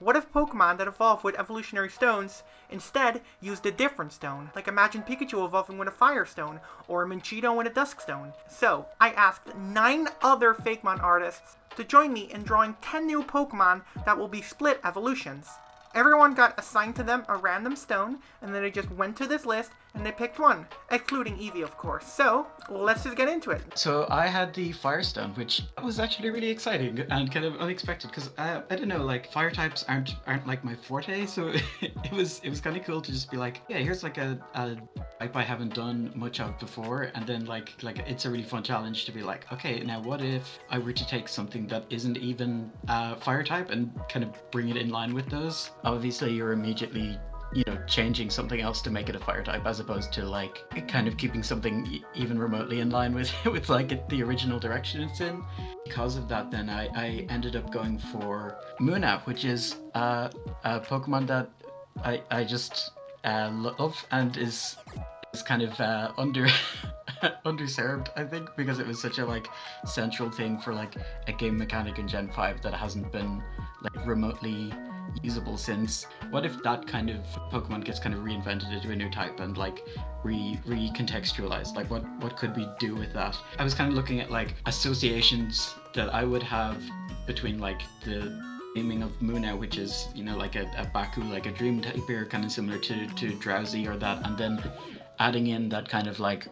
What if Pokemon that evolve with evolutionary stones instead used a different stone? Like imagine Pikachu evolving with a Fire Stone, or Minchido with a Dusk Stone. So, I asked 9 other Fakemon artists to join me in drawing 10 new Pokemon that will be split evolutions. Everyone got assigned to them a random stone, and then they just went to this list and they picked one, excluding Eevee, of course. So, let's just get into it. So I had the Firestone, which was actually really exciting and kind of unexpected because I don't know, like fire types aren't like my forte, so it was kind of cool to just be like, yeah, here's like a type I haven't done much of before, and then like it's a really fun challenge to be like, okay, now what if I were to take something that isn't even fire type and kind of bring it in line with those? Obviously, you're immediately changing something else to make it a fire type, as opposed to like kind of keeping something even remotely in line with with like the original direction it's in. Because of that, then I ended up going for Munna, which is a Pokemon that I just love and is kind of underserved, I think, because it was such a like central thing for like a game mechanic in Gen 5 that hasn't been like remotely usable since. What if that kind of Pokemon gets kind of reinvented into a new type and like recontextualized? Like what could we do with that? I was kind of looking at like associations that I would have between like the naming of Munna, which is like a Baku, like a dream type here, kind of similar to Drowsy or that, and then adding in that kind of like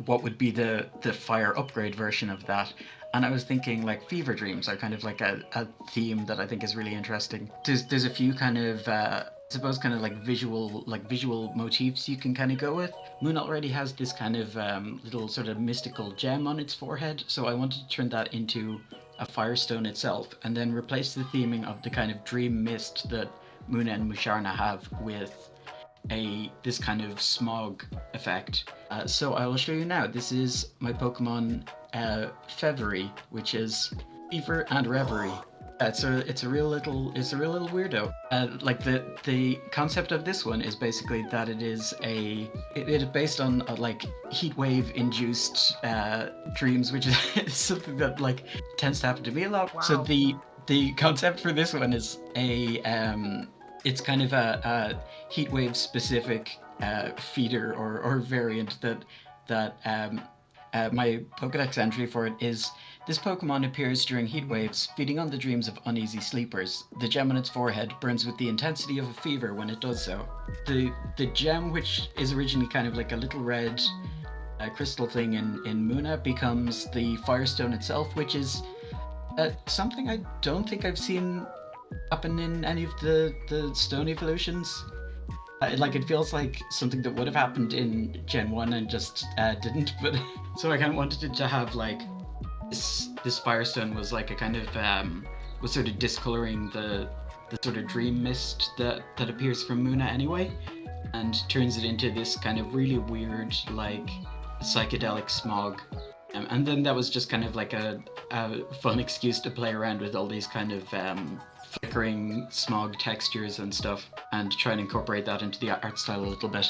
what would be the fire upgrade version of that. And I was thinking like fever dreams are kind of like a theme that I think is really interesting. There's a few kind of I suppose kind of like visual motifs you can kind of go with. Moon already has this kind of little sort of mystical gem on its forehead, so I wanted to turn that into a firestone itself, and then replace the theming of the kind of dream mist that Munna and Musharna have with this kind of smog effect. So I will show you now. This is my Pokemon Fevery, which is fever and reverie. It's a real little weirdo. Like the concept of this one is basically that it is based on like heat wave induced dreams, which is something that like tends to happen to me a lot. Wow. So the concept for this one is it's kind of a heat wave specific feeder or variant that my Pokedex entry for it is: this Pokemon appears during heat waves, feeding on the dreams of uneasy sleepers. The gem on its forehead burns with the intensity of a fever when it does so. The gem, which is originally kind of like a little red crystal thing in Munna, becomes the Firestone itself, which is something I don't think I've seen happen in any of the stone evolutions. It feels like something that would have happened in Gen 1 and just didn't, but so I kind of wanted it to have like this Firestone was like a kind of was sort of discoloring the sort of dream mist that appears from Munna anyway, and turns it into this kind of really weird like psychedelic smog. And then that was just kind of like a fun excuse to play around with all these kind of flickering smog textures and stuff, and try and incorporate that into the art style a little bit.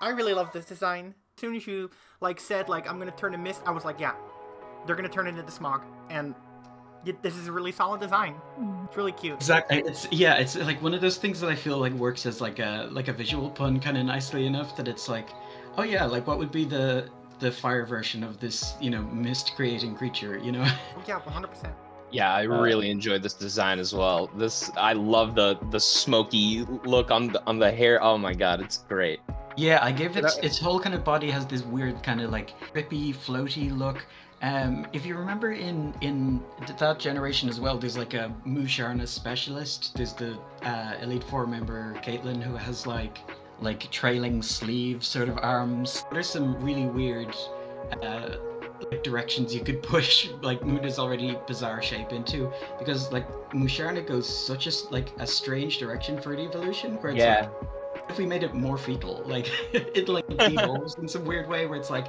I really love this design. As soon as you said I'm gonna turn a mist, I was like, yeah, they're gonna turn it into smog, and this is a really solid design. It's really cute. Exactly. It's like one of those things that I feel like works as like a visual pun kind of nicely enough that it's like, oh yeah, like what would be the fire version of this mist creating creature, Oh yeah, 100%. Yeah, I really enjoyed this design as well. I love the smoky look on the hair. Oh my god, it's great. Yeah, I gave its whole kind of body has this weird kind of like trippy, floaty look. If you remember in that generation as well, there's like a Musharna specialist. There's the Elite Four member Caitlin, who has like trailing sleeve sort of arms. There's some really weird directions you could push like Munna's already bizarre shape into, because like Musharna goes such a strange direction for an evolution where it's like, if we made it more fetal, like it like devolves in some weird way where it's like,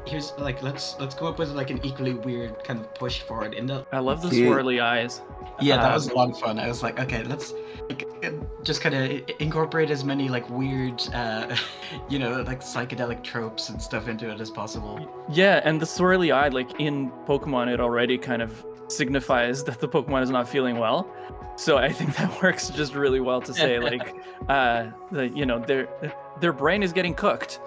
here's like let's come up with like an equally weird kind of push for it. I love the swirly eyes. Yeah, that was a lot of fun. I was like, okay, let's just kind of incorporate as many like weird, like psychedelic tropes and stuff into it as possible. Yeah, and the swirly eye, like in Pokemon, it already kind of signifies that the Pokemon is not feeling well. So I think that works just really well to say like, their brain is getting cooked.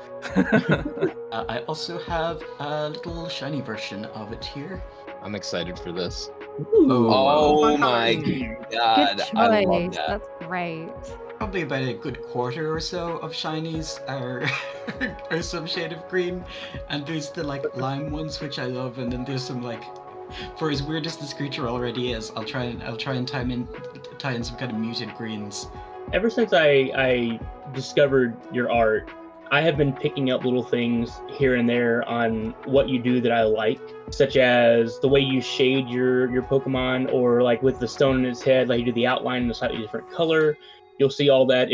I also have a little shiny version of it here. I'm excited for this. Ooh. Oh Fun my coloring. god, Good I love choice. that. That's great. Probably about a good quarter or so of shinies are some shade of green, and there's the like lime ones which I love, and then there's some like, for as weird as this creature already is, I'll try and tie in some kind of muted greens. Ever since I discovered your art, I have been picking up little things here and there on what you do that I like, such as the way you shade your Pokemon, or like with the stone in its head, like you do the outline in a slightly different color. You'll see all that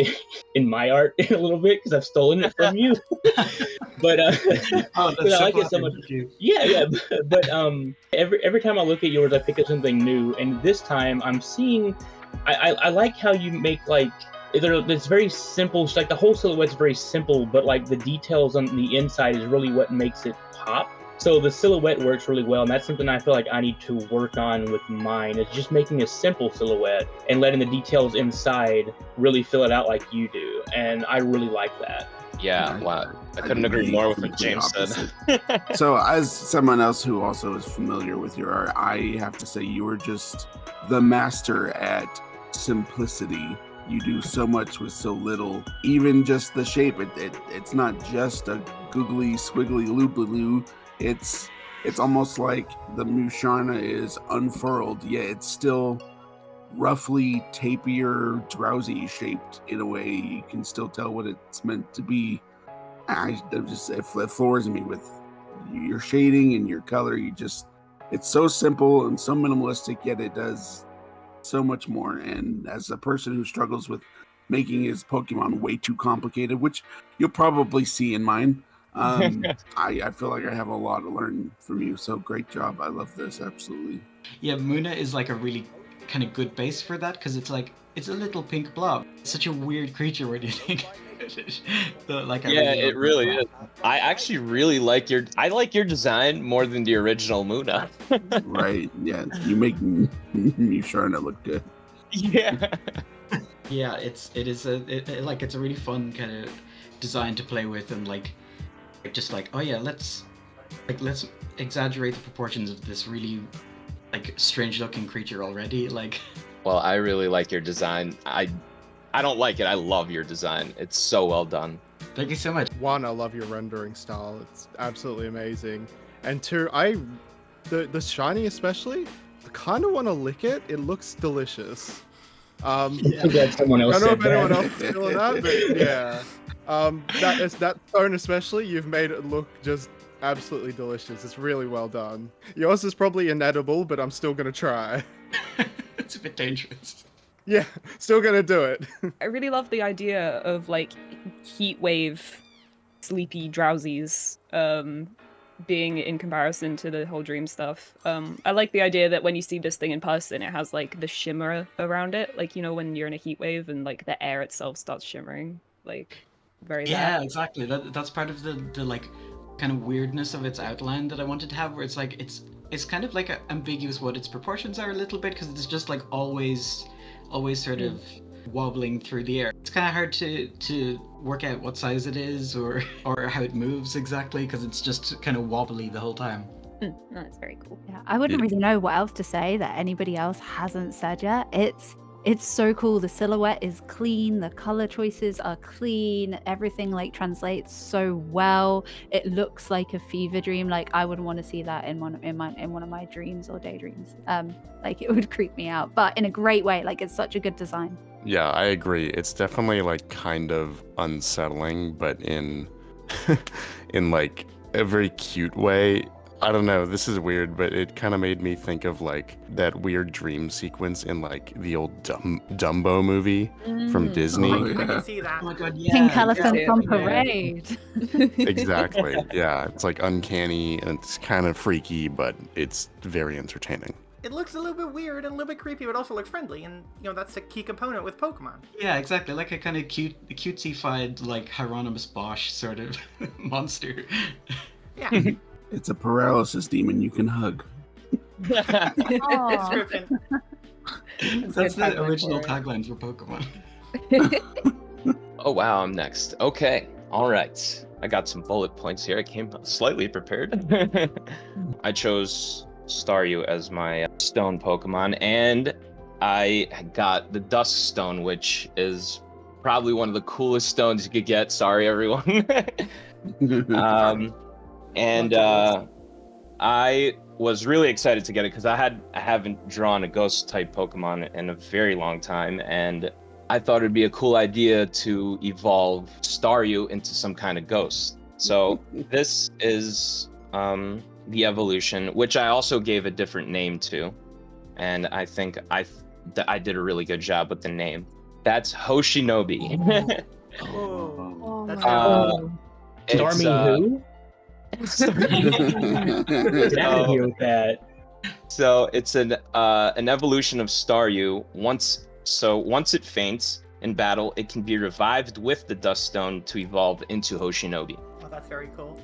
in my art in a little bit because I've stolen it from you. But Oh, but I like it so much. Yeah. But every time I look at yours, I pick up something new, and this time I'm seeing. I like how you make like. It's very simple. Like the whole silhouette's very simple, but like the details on the inside is really what makes it pop. So the silhouette works really well, and that's something I feel like I need to work on with mine. Is just making a simple silhouette and letting the details inside really fill it out like you do, and I really like that. Yeah, wow. I couldn't agree more with what James said. So, as someone else who also is familiar with your art, I have to say you are just the master at simplicity. You do so much with so little. Even just the shape, it's not just a googly squiggly loop-a-loo. It's almost like the Musharna is unfurled, yet it's still roughly tapier, drowsy shaped in a way. You can still tell what it's meant to be. It floors me with your shading and your color. It's so simple and so minimalistic, yet it does so much more. And as a person who struggles with making his Pokemon way too complicated, which you'll probably see in mine, I feel like I have a lot to learn from you. So great job. I love this. Absolutely. Yeah, Muna is like a really kind of good base for that, because it's a little pink blob. It's such a weird creature. Where do you think? It really is. I actually really like your design more than the original Muna. Right. Yeah. You make me sure to look good. Yeah. Yeah, it's a really fun kind of design to play with, and let's exaggerate the proportions of this really strange looking creature already. Well, I really like your design. I don't like it. I love your design. It's so well done. Thank you so much. One, I love your rendering style. It's absolutely amazing. And two, the shiny especially, I kind of want to lick it. It looks delicious. I'm glad someone else I don't know said if anyone that. else is feeling that, but yeah. That stone especially, you've made it look just absolutely delicious. It's really well done. Yours is probably inedible, but I'm still gonna try. It's a bit dangerous. Yeah, still gonna do it. I really love the idea of heat wave, sleepy drowsies, being in comparison to the whole dream stuff. I like the idea that when you see this thing in person, it has the shimmer around it, when you're in a heat wave and the air itself starts shimmering, very. Yeah, exactly. That's part of the kind of weirdness of its outline that I wanted to have, where it's kind of ambiguous what its proportions are a little bit, because it's just always sort of wobbling through the air. It's kind of hard to work out what size it is or how it moves exactly, because it's just kind of wobbly the whole time. No, that's very cool. Yeah, I wouldn't really know what else to say that anybody else hasn't said yet. It's so cool. The silhouette is clean. The color choices are clean. Everything translates so well. It looks like a fever dream. I wouldn't want to see that in one of my dreams or daydreams. It would creep me out, but in a great way. It's such a good design. Yeah, I agree. It's definitely kind of unsettling, but in a very cute way. I don't know, this is weird, but it kind of made me think of that weird dream sequence in the old Dumbo movie from Disney. Oh, yeah. I can see that. Oh my god, yeah. Pink elephant yeah. on parade. Exactly. Yeah, it's uncanny and it's kind of freaky, but it's very entertaining. It looks a little bit weird and a little bit creepy, but also looks friendly, and that's the key component with Pokemon. Yeah, exactly. Like a kind of cutesy-fied, Hieronymus Bosch sort of monster. Yeah. It's a paralysis demon you can hug. Aw. description. That's good tagline the original for it. tagline for Pokemon. Oh wow, I'm next. Okay, all right. I got some bullet points here. I came slightly prepared. I chose Staryu as my stone Pokemon, and I got the Dusk Stone, which is probably one of the coolest stones you could get. Sorry, everyone. And I was really excited to get it because I haven't drawn a ghost type Pokemon in a very long time, and I thought it'd be a cool idea to evolve Staryu into some kind of ghost. So this is the evolution, which I also gave a different name to, and I think I did a really good job with the name. That's Hoshinobi. Oh, that's It's, Starmie who? Get out of here with that. So it's an evolution of Staryu. Once it faints in battle, it can be revived with the Dust Stone to evolve into Hoshinobi. Oh, that's very cool.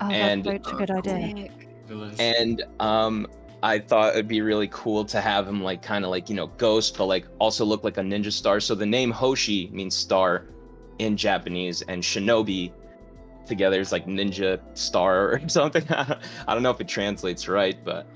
Oh, And- that's such a good idea. And I thought it'd be really cool to have him like kind of like, ghost, but like also look like a ninja star. So the name Hoshi means star in Japanese, and Shinobi together is like ninja star or something. I don't know if it translates right, but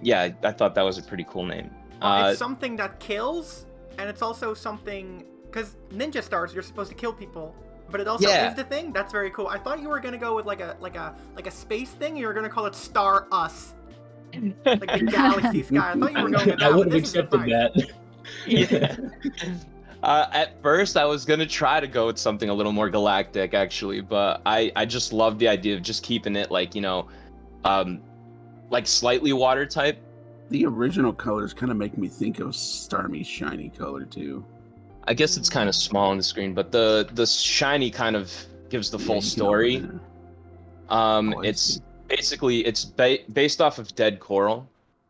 yeah, I thought that was a pretty cool name. It's something that kills, and it's also something because ninja stars, you're supposed to kill people, but it also Yeah. is the thing. That's very cool. I thought you were gonna go with like a space thing. You were gonna call it Star Us, like the galaxy sky. I thought you were going with that. I would but have this is accepted fine. that. Yeah. At first, I was gonna try to go with something a little more galactic, actually, but I just love the idea of just keeping it like like slightly water type. The original colors kind of make me think of Starmie's shiny color too. I guess it's kind of small on the screen, but the shiny kind of gives the Yeah, full you can story. open it. I It's see. basically based off of dead coral,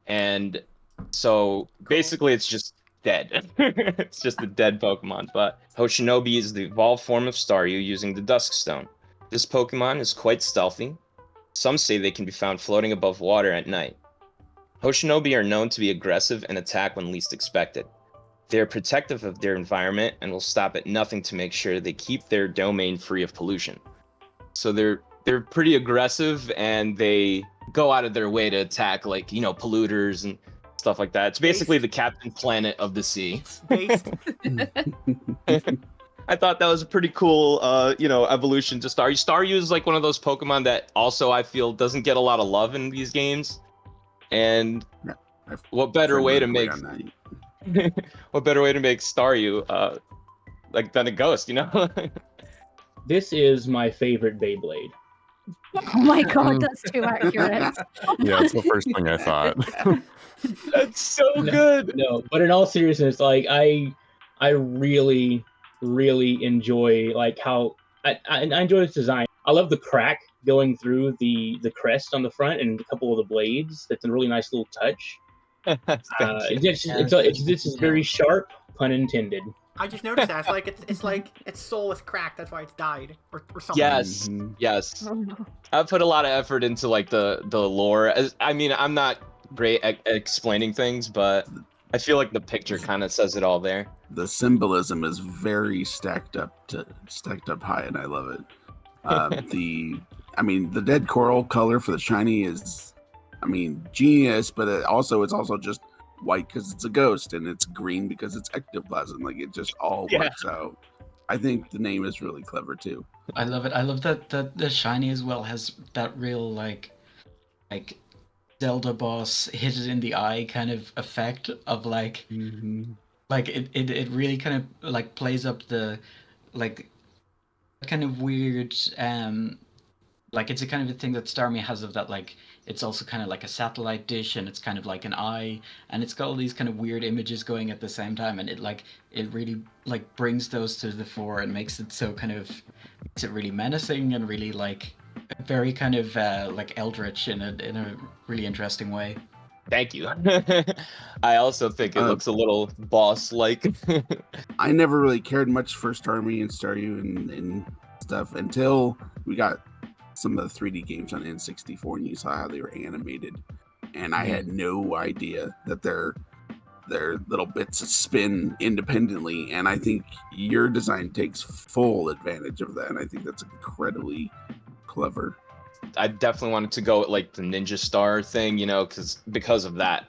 and so basically it's just dead. It's just a dead Pokemon. But Hoshinobi is the evolved form of Staryu using the Dusk Stone. This Pokemon is quite stealthy. Some say they can be found floating above water at night. Hoshinobi are known to be aggressive and attack when least expected. They are protective of their environment and will stop at nothing to make sure they keep their domain free of pollution. So they're pretty aggressive, and they go out of their way to attack like, polluters and stuff like that. It's basically the Captain Planet of the sea. Based. I thought that was a pretty cool evolution to Staryu. Staryu is like one of those Pokemon that also I feel doesn't get a lot of love in these games. And what better way to make what better way to make Staryu like than a ghost, This is my favorite Beyblade. Oh my god, that's too accurate. Yeah, it's the first thing I thought. That's so good. No, but in all seriousness, like I really enjoy like how I enjoy this design. I love the crack going through the crest on the front and a couple of the blades. That's a really nice little touch. This is very sharp, pun intended. I just noticed that. It's like its soul is cracked. That's why it's died or something. Yes, yes. I put a lot of effort into like the lore. I mean, I'm not great at explaining things, but I feel like the picture kind of says it all there. The symbolism is very stacked up high, and I love it. The dead coral color for the shiny is, genius, but it's also just white because it's a ghost, and it's green because it's ectoplasm. Like, it just all works out. I think the name is really clever too. I love it. I love that the shiny as well has that real like Zelda boss hit it in the eye kind of effect of like like it really kind of like plays up the like kind of weird like it's a kind of a thing that Starmie has of that, like it's also kind of like a satellite dish, and it's kind of like an eye, and it's got all these kind of weird images going at the same time, and it really like brings those to the fore and makes it so kind of makes it really menacing and really like very kind of like eldritch in a really interesting way. Thank you. I also think it looks a little boss-like. I never really cared much for Starmie and Staryu and stuff until we got some of the 3D games on N64, and you saw how they were animated. and I had no idea that their little bits spin independently, and I think your design takes full advantage of that, and I think that's incredibly clever. I definitely wanted to go with like the ninja star thing, because of that.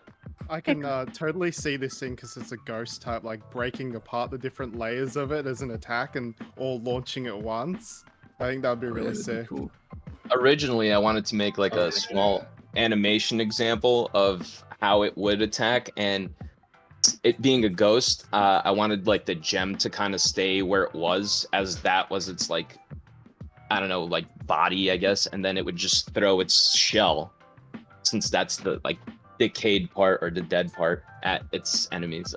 I can totally see this thing because it's a ghost type, like breaking apart the different layers of it as an attack and all launching at once. I think that would be really sick. Cool. Originally, I wanted to make like a small animation example of how it would attack, and it being a ghost, I wanted like the gem to kind of stay where it was, as that was its like, I don't know, like body, I guess, and then it would just throw its shell, since that's the like decayed part or the dead part at its enemies.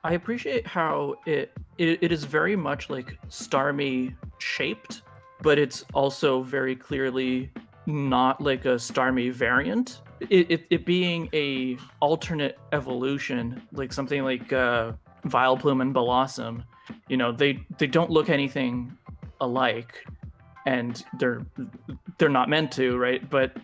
I appreciate how it is very much like Starmie shaped, but it's also very clearly not like a Starmie variant. It being a alternate evolution, like something like Vileplume and Blossom, they don't look anything alike, and they're not meant to, right? But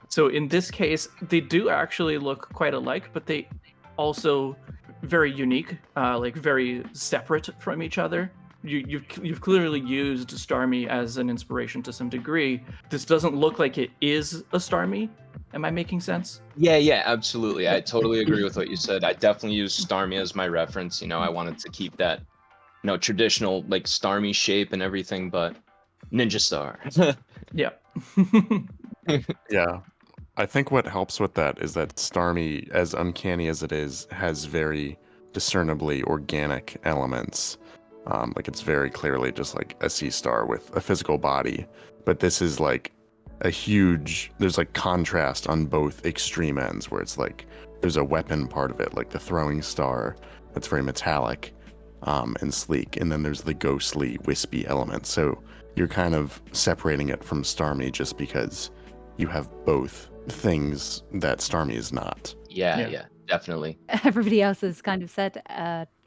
so in this case, they do actually look quite alike, but they also very unique, like very separate from each other. You've clearly used Starmie as an inspiration to some degree. This doesn't look like it is a Starmie. Am I making sense? Yeah, absolutely. I totally agree with what you said. I definitely use Starmie as my reference. I wanted to keep that, traditional like Starmie shape and everything, but Ninja Star. Yeah. Yeah. I think what helps with that is that Starmie, as uncanny as it is, has very discernibly organic elements. Like it's very clearly just like a sea star with a physical body. But this is like there's like contrast on both extreme ends, where it's like there's a weapon part of it, like the throwing star, that's very metallic and sleek. And then there's the ghostly, wispy element. So you're kind of separating it from Starmie just because you have both things that Starmie is not. Yeah, definitely. Everybody else has kind of said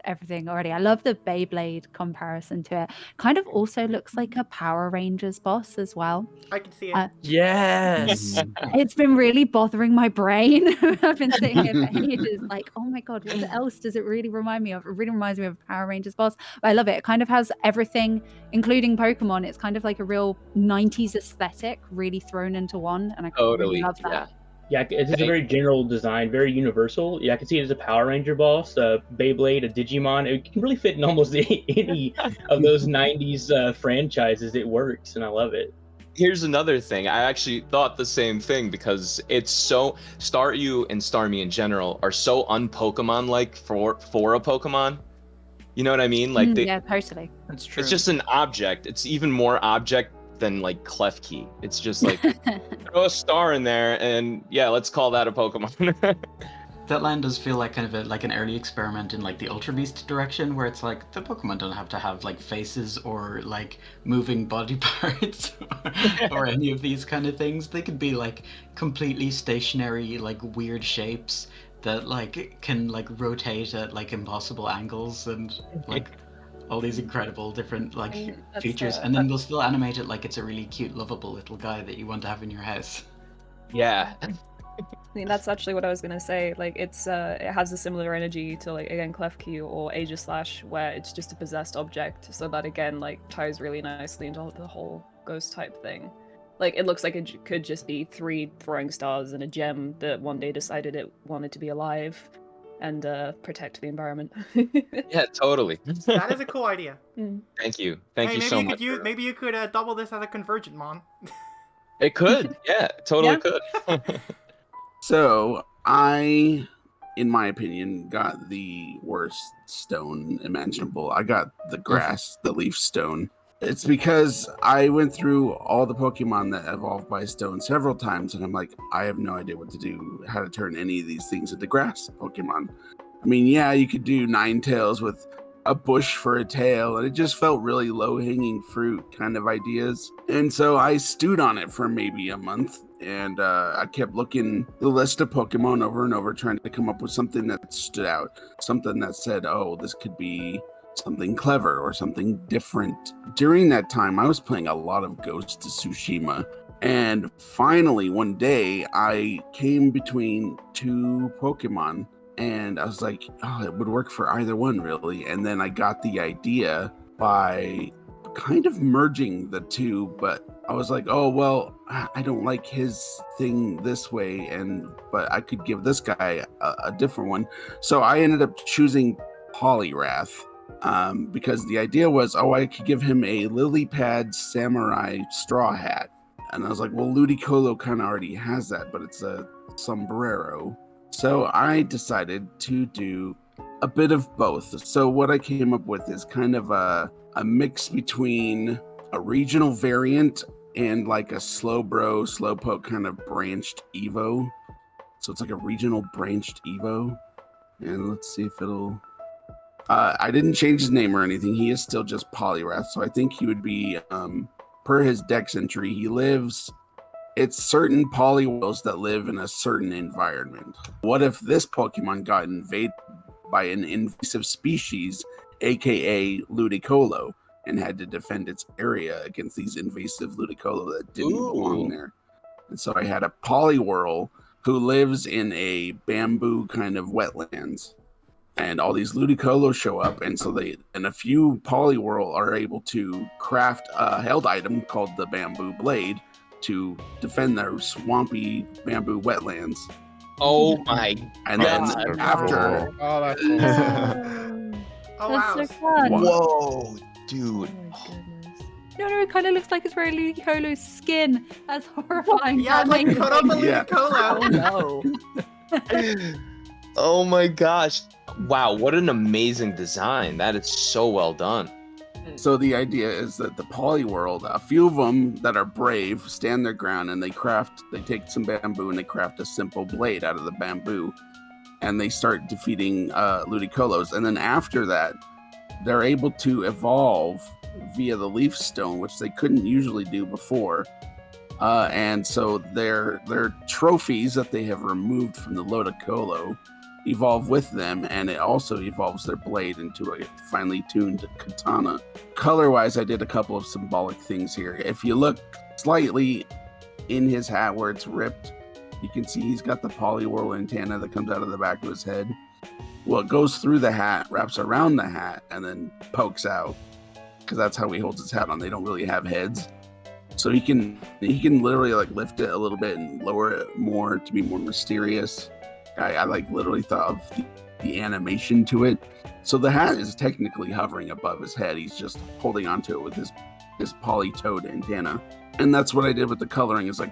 everything already. I love the Beyblade comparison to it. Kind of also looks like a Power Rangers boss as well. I can see it. Yes. It's been really bothering my brain. I've been sitting here for ages like, oh my god, what else does it really remind me of? It really reminds me of a Power Rangers boss. But I love it. It kind of has everything, including Pokemon. It's kind of like a real 90s aesthetic really thrown into one. And I really love that. Yeah, it's a very general design, very universal. Yeah, I can see it as a Power Ranger boss, a Beyblade, a Digimon. It can really fit in almost any of those 90s franchises. It works, and I love it. Here's another thing. I actually thought the same thing, because it's so... Staryu and Starmie in general are so un-Pokemon-like for a Pokemon. You know what I mean? Like yeah, totally. That's true. It's just an object. It's even more object than like Klefki. It's just like throw a star in there and yeah, let's call that a Pokemon. That line does feel like kind of like an early experiment in like the Ultra Beast direction, where it's like the Pokemon don't have to have like faces or like moving body parts or any of these kind of things. They could be like completely stationary, like weird shapes that like can like rotate at like impossible angles and like all these incredible different like features, and then they'll still animate it like it's a really cute, lovable little guy that you want to have in your house. Yeah. I mean, that's actually what I was gonna say. Like, it has a similar energy to like again Klefki or Aegislash, where it's just a possessed object. So that again like ties really nicely into the whole ghost type thing. Like, it looks like it could just be 3 throwing stars and a gem that one day decided it wanted to be alive and protect the environment. Yeah, totally. That is a cool idea. Thank you so much. Maybe you could double this as a convergent mon. It could, yeah, totally could. So I, in my opinion, got the worst stone imaginable. I got the grass, the leaf stone. It's because I went through all the Pokemon that evolved by stone several times, and I'm like, I have no idea what to do, how to turn any of these things into grass Pokemon. I mean, yeah, you could do Ninetales with a bush for a tail, and it just felt really low-hanging fruit kind of ideas. And so I stewed on it for maybe a month, and I kept looking the list of Pokemon over and over, trying to come up with something that stood out, something that said, oh, this could be something clever or something different. During that time, I was playing a lot of Ghost of Tsushima, And finally, one day, I came between two Pokemon, and I was like, oh, it would work for either one, really. And then I got the idea by kind of merging the two, but I was like, oh, well, I don't like his thing this way, but I could give this guy a different one. So I ended up choosing Poliwrath. Because the idea was, I could give him a lily pad samurai straw hat. And I was like, well, Ludicolo kind of already has that, but it's a sombrero. So I decided to do a bit of both. So what I came up with is kind of a mix between a regional variant and like a slowpoke kind of branched Evo. So it's like a regional branched Evo. And let's see if it'll... I didn't change his name or anything. He is still just Poliwrath. So I think he would be, per his dex entry, it's certain Poliwhirls that live in a certain environment. What if this Pokemon got invaded by an invasive species, aka Ludicolo, and had to defend its area against these invasive Ludicolo that didn't belong there? And so I had a Poliwhirl who lives in a bamboo kind of wetlands. And all these Ludicolo show up, and a few Poliwhirl are able to craft a held item called the Bamboo Blade to defend their swampy bamboo wetlands. Oh my! And then God. after, Oh, that's awesome. Oh, That's wow. so fun. Whoa, dude! No, it kind of looks like it's very Ludicolo's skin. That's horrifying. Yeah, That like makes cut up a it- Yeah. Ludicolo. No. Oh my gosh! Wow, what an amazing design! That is so well done. so the idea is that the Poliwhirl, a few of them that are brave, stand their ground, and they take some bamboo and they craft a simple blade out of the bamboo, and they start defeating Ludicolos. And then after that, they're able to evolve via the Leaf Stone, which they couldn't usually do before. And so their trophies that they have removed from the Ludicolo evolve with them, and it also evolves their blade into a finely tuned katana. Color-wise, I did a couple of symbolic things here. If you look slightly in his hat where it's ripped, you can see he's got the Poliwhirl antenna that comes out of the back of his head. Well, it goes through the hat, wraps around the hat, and then pokes out, because that's how he holds his hat on. They don't really have heads. So he can literally like lift it a little bit and lower it more to be more mysterious. I like literally thought of the animation to it. So the hat is technically hovering above his head. He's just holding onto it with his polytoed antenna. And that's what I did with the coloring, is like,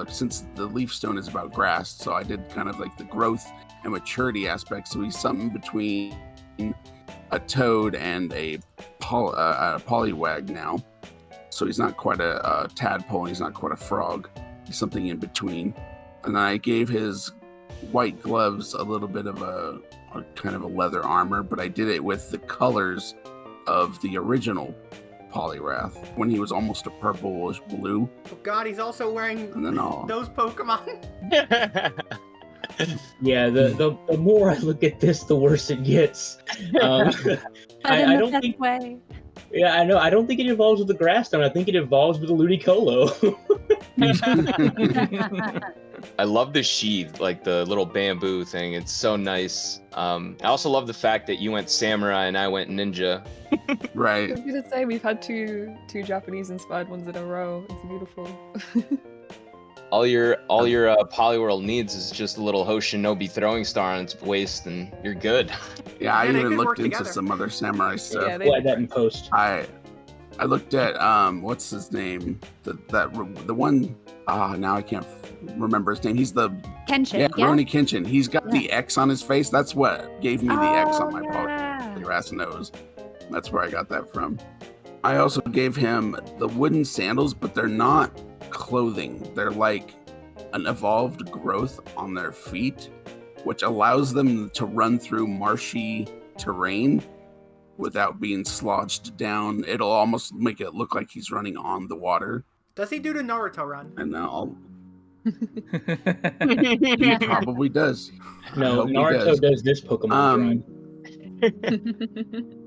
since the Leaf Stone is about grass, so I did kind of like the growth and maturity aspect. So he's something between a toad and a Poliwag now. So he's not quite a tadpole, he's not quite a frog. He's something in between. And then I gave his white gloves a little bit of a kind of a leather armor, but I did it with the colors of the original Poliwrath when he was almost a purplish blue. Oh god, he's also wearing And then those Pokemon. Yeah, the more I look at this, the worse it gets. I don't think. Way. Yeah, I know. I don't think it evolves with the grass stone. I think it evolves with the Ludicolo. I love the sheath, like the little bamboo thing. It's so nice. I also love the fact that you went samurai and I went ninja. I Right. was gonna say we've had two Japanese inspired ones in a row. It's beautiful. All your Poliwhirl needs is just a little Hoshinobi throwing star on its waist, and you're good. Yeah, I Yeah, they even could looked work into together. some other samurai stuff. Yeah, We'll add that in post. I looked at what's his name? The one now I can't remember his name. He's the Kenshin, yeah, yeah? Rurouni Kenshin. He's got the X on his face. That's what gave me the X on my yeah. Poliwrath nose. That's where I got that from. I also gave him the wooden sandals, but they're not clothing. They're like an evolved growth on their feet, which allows them to run through marshy terrain without being slodged down. It'll almost make it look like he's running on the water. Does he do the Naruto run? And now he probably does. I No, hope he Naruto does this Pokemon run.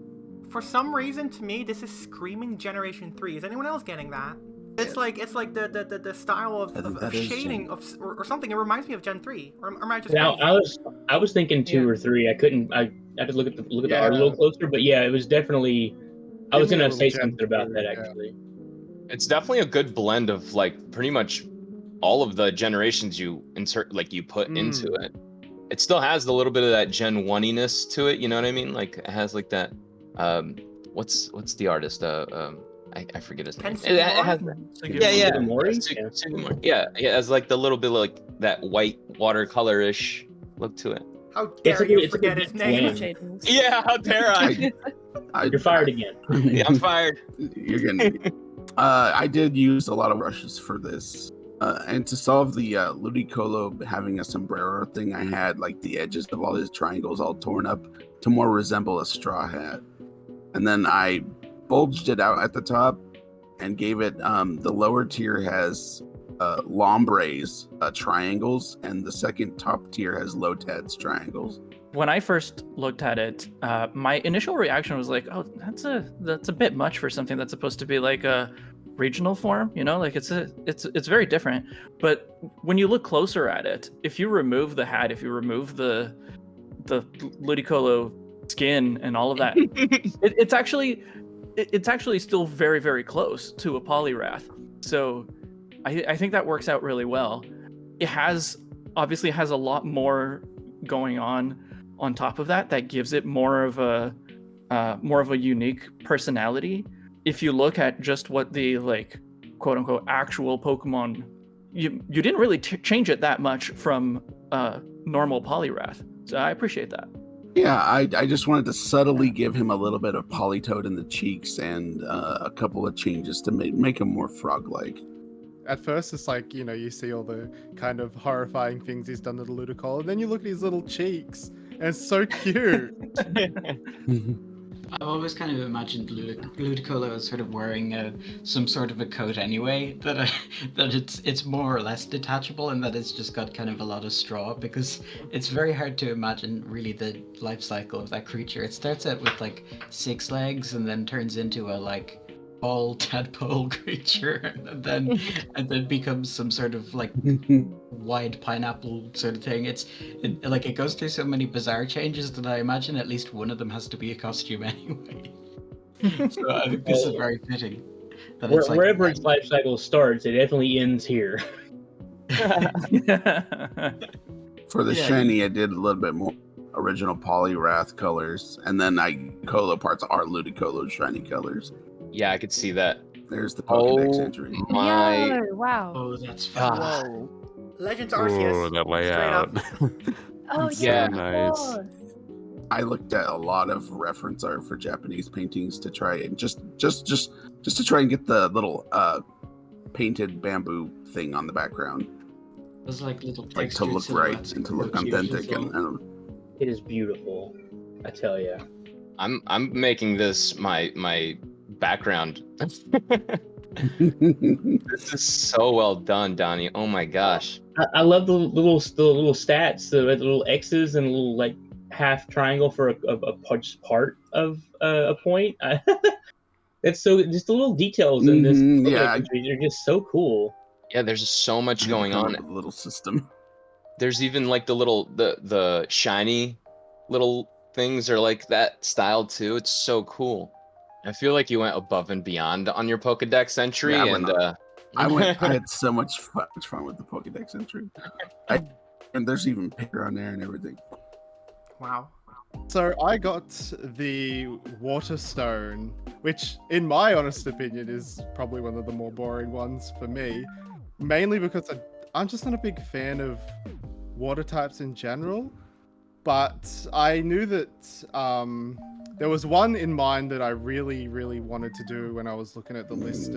For some reason, to me, this is screaming Generation 3. Is anyone else getting that? It's like the style of That is shading Gen. or something. It reminds me of Gen 3. Or am I just Now crazy? I was thinking 2 Yeah. or 3. I had to look at the art a Yeah. little closer, but yeah, it was definitely. I Give was me a gonna little say Gen something about 2, that yeah. actually. It's definitely a good blend of like pretty much all of the generations you insert, like you put into it. It still has a little bit of that Gen 1-iness to it, you know what I mean? Like it has like that what's the artist? I forget his name. Ken It has yeah. Sugimori? Sugimori. Yeah, it has like the little bit of like that white watercolor-ish look to it. How It's dare like you it's like forget a his bit name? bland. Shadings. Yeah, how dare I? You're fired again. Yeah, I'm fired. You're gonna be. I did use a lot of brushes for this. And to solve the Ludicolo having a sombrero thing, I had like the edges of all his triangles all torn up to more resemble a straw hat. And then I bulged it out at the top and gave it, the lower tier has Lombres triangles, and the second top tier has Lotad's triangles. When I first looked at it, my initial reaction was like, "Oh, that's a bit much for something that's supposed to be like a regional form, you know? Like it's very different." But when you look closer at it, if you remove the hat, if you remove the Ludicolo skin and all of that, it's actually still very, very close to a Polyrath. So I think that works out really well. It obviously has a lot more going on top of that gives it more of a unique personality. If you look at just what the like quote unquote actual Pokemon, you didn't really change it that much from normal Polyrath. So I appreciate that. Yeah, I just wanted to subtly give him a little bit of Polytoad in the cheeks and a couple of changes to make him more frog-like. At first, it's like, you know, you see all the kind of horrifying things he's done to the Ludicolo, and then you look at his little cheeks, and it's so cute. I've always kind of imagined Ludicolo as sort of wearing some sort of a coat anyway, that it's more or less detachable and that it's just got kind of a lot of straw, because it's very hard to imagine really the life cycle of that creature. It starts out with like 6 legs and then turns into a like all tadpole creature and then becomes some sort of like wide pineapple sort of thing. It goes through so many bizarre changes that I imagine at least one of them has to be a costume anyway. So I think this is very fitting. That it's like, Wherever its life cycle starts, it definitely ends here. For the shiny, I did a little bit more original Polyrath colors, and then Colo parts are Ludicolo shiny colors. Yeah, I could see that. There's the Pokedex entry. My Yo, wow. oh, that's fun. Whoa. Legends Oh, Arceus. that Straight layout. up. Oh, So yeah. nice. Of course. I looked at a lot of reference art for Japanese paintings to try and just to try and get the little painted bamboo thing on the background, Those like little like to look right and to look authentic. And It is beautiful, I tell ya. I'm making this my background. This is so well done, Donnie. Oh my gosh. I love the little stats, the little X's and a little like half triangle for a part of a point. It's so just the little details in this. yeah. They're just so cool. Yeah, there's just so much I had to going come on. up with a little system. There's even like the shiny little things are like that style too. It's so cool. I feel like you went above and beyond on your Pokedex entry, Yeah, and I had so much fun with the Pokedex entry. And there's even picture on there and everything. Wow. So I got the Water Stone, which, in my honest opinion, is probably one of the more boring ones for me. Mainly because I'm just not a big fan of water types in general. But I knew that there was one in mind that I really, really wanted to do when I was looking at the list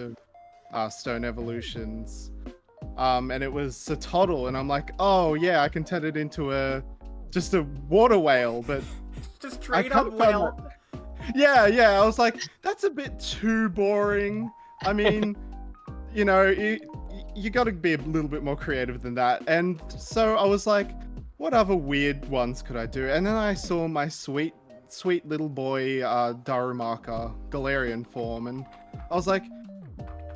of stone evolutions. And it was Sotodle, and I'm like, oh yeah, I can turn it into just a water whale, but Just straight can't up find whale. yeah, I was like, that's a bit too boring. I mean, you know, you got to be a little bit more creative than that. And so I was like, what other weird ones could I do? And then I saw my sweet little boy Darumaka Galarian form, and I was like,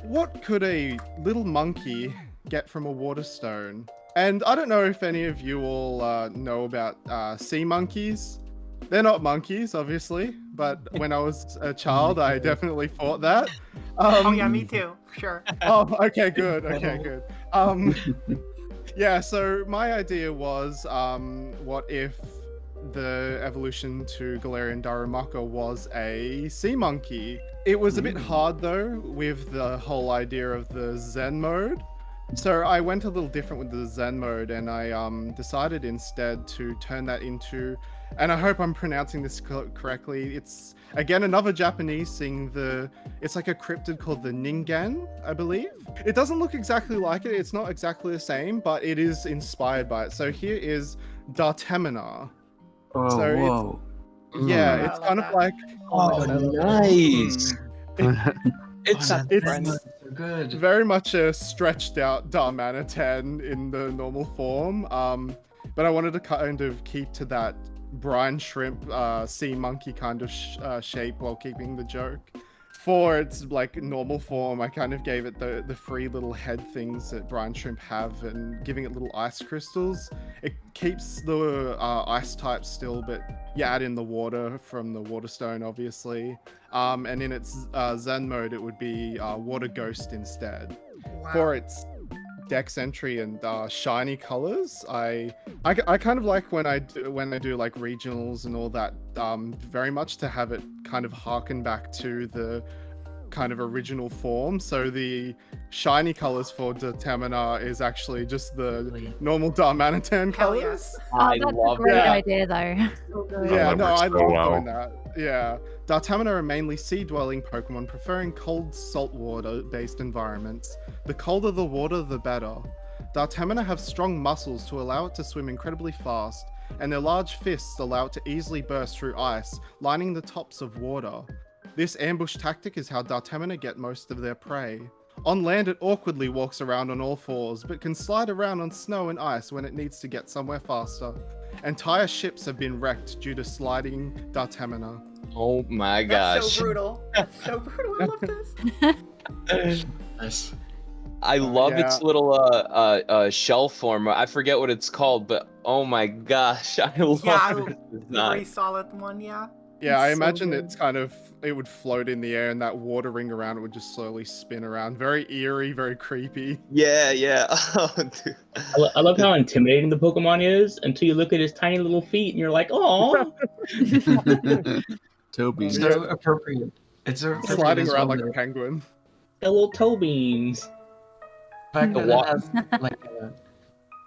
what could a little monkey get from a water stone? And I don't know if any of you all know about sea monkeys. They're not monkeys, obviously, but when I was a child, I definitely thought that. Oh yeah, me too. Sure. Oh, okay, good. Okay, good. Yeah, so my idea was, what if the evolution to Galarian Darumaka was a sea monkey? It was a bit hard though with the whole idea of the Zen mode. So I went a little different with the Zen mode, and I decided instead to turn that into, and I hope I'm pronouncing this correctly, it's again another Japanese thing, it's like a cryptid called the Ningen, I believe. It doesn't look exactly like it, it's not exactly the same, but it is inspired by it. So here is Dartemina. Oh, So whoa. Yeah, I it's love kind of that. like, Oh, nice. It's Oh, it's so good. very much a stretched out Darmanitan in the normal form, but I wanted to kind of keep to that brine shrimp sea monkey kind of shape while keeping the joke. For its like normal form, I kind of gave it the free little head things that brine shrimp have, and giving it little ice crystals. It keeps the ice type still, but you add in the water from the water stone, obviously. And in its Zen mode, it would be water ghost instead. Wow. For its dex entry and shiny colors, I kind of like when I do like regionals and all that, very much to have it kind of harken back to the kind of original form. So the shiny colors for Dartemina is actually just the normal Darmanitan Hell colors. yes. I That's love a great that. idea, though. Yeah, that no, works I so love well. doing that. Yeah. Dartemina are mainly sea-dwelling Pokemon, preferring cold saltwater-based environments. The colder the water, the better. Dartemina have strong muscles to allow it to swim incredibly fast, and their large fists allow it to easily burst through ice, lining the tops of water. This ambush tactic is how Dartemina get most of their prey. On land, it awkwardly walks around on all fours, but can slide around on snow and ice when it needs to get somewhere faster. Entire ships have been wrecked due to sliding Dartemina. Oh my That's gosh. so brutal. That's so brutal. I love this. Nice. I love its yeah. little shell form. I forget what it's called, but oh my gosh, I love Yeah, this the design. very solid one. Yeah. Yeah, I It's so imagine good. it's kind of, it would float in the air and that water ring around it would just slowly spin around. Very eerie, very creepy. Yeah, yeah. Oh, dude. I love how intimidating the Pokemon is until you look at his tiny little feet and you're like, oh. Toby. So appropriate. It's appropriate Sliding as around well, like a though. penguin. The little toe beans. The fact The that wa- it has like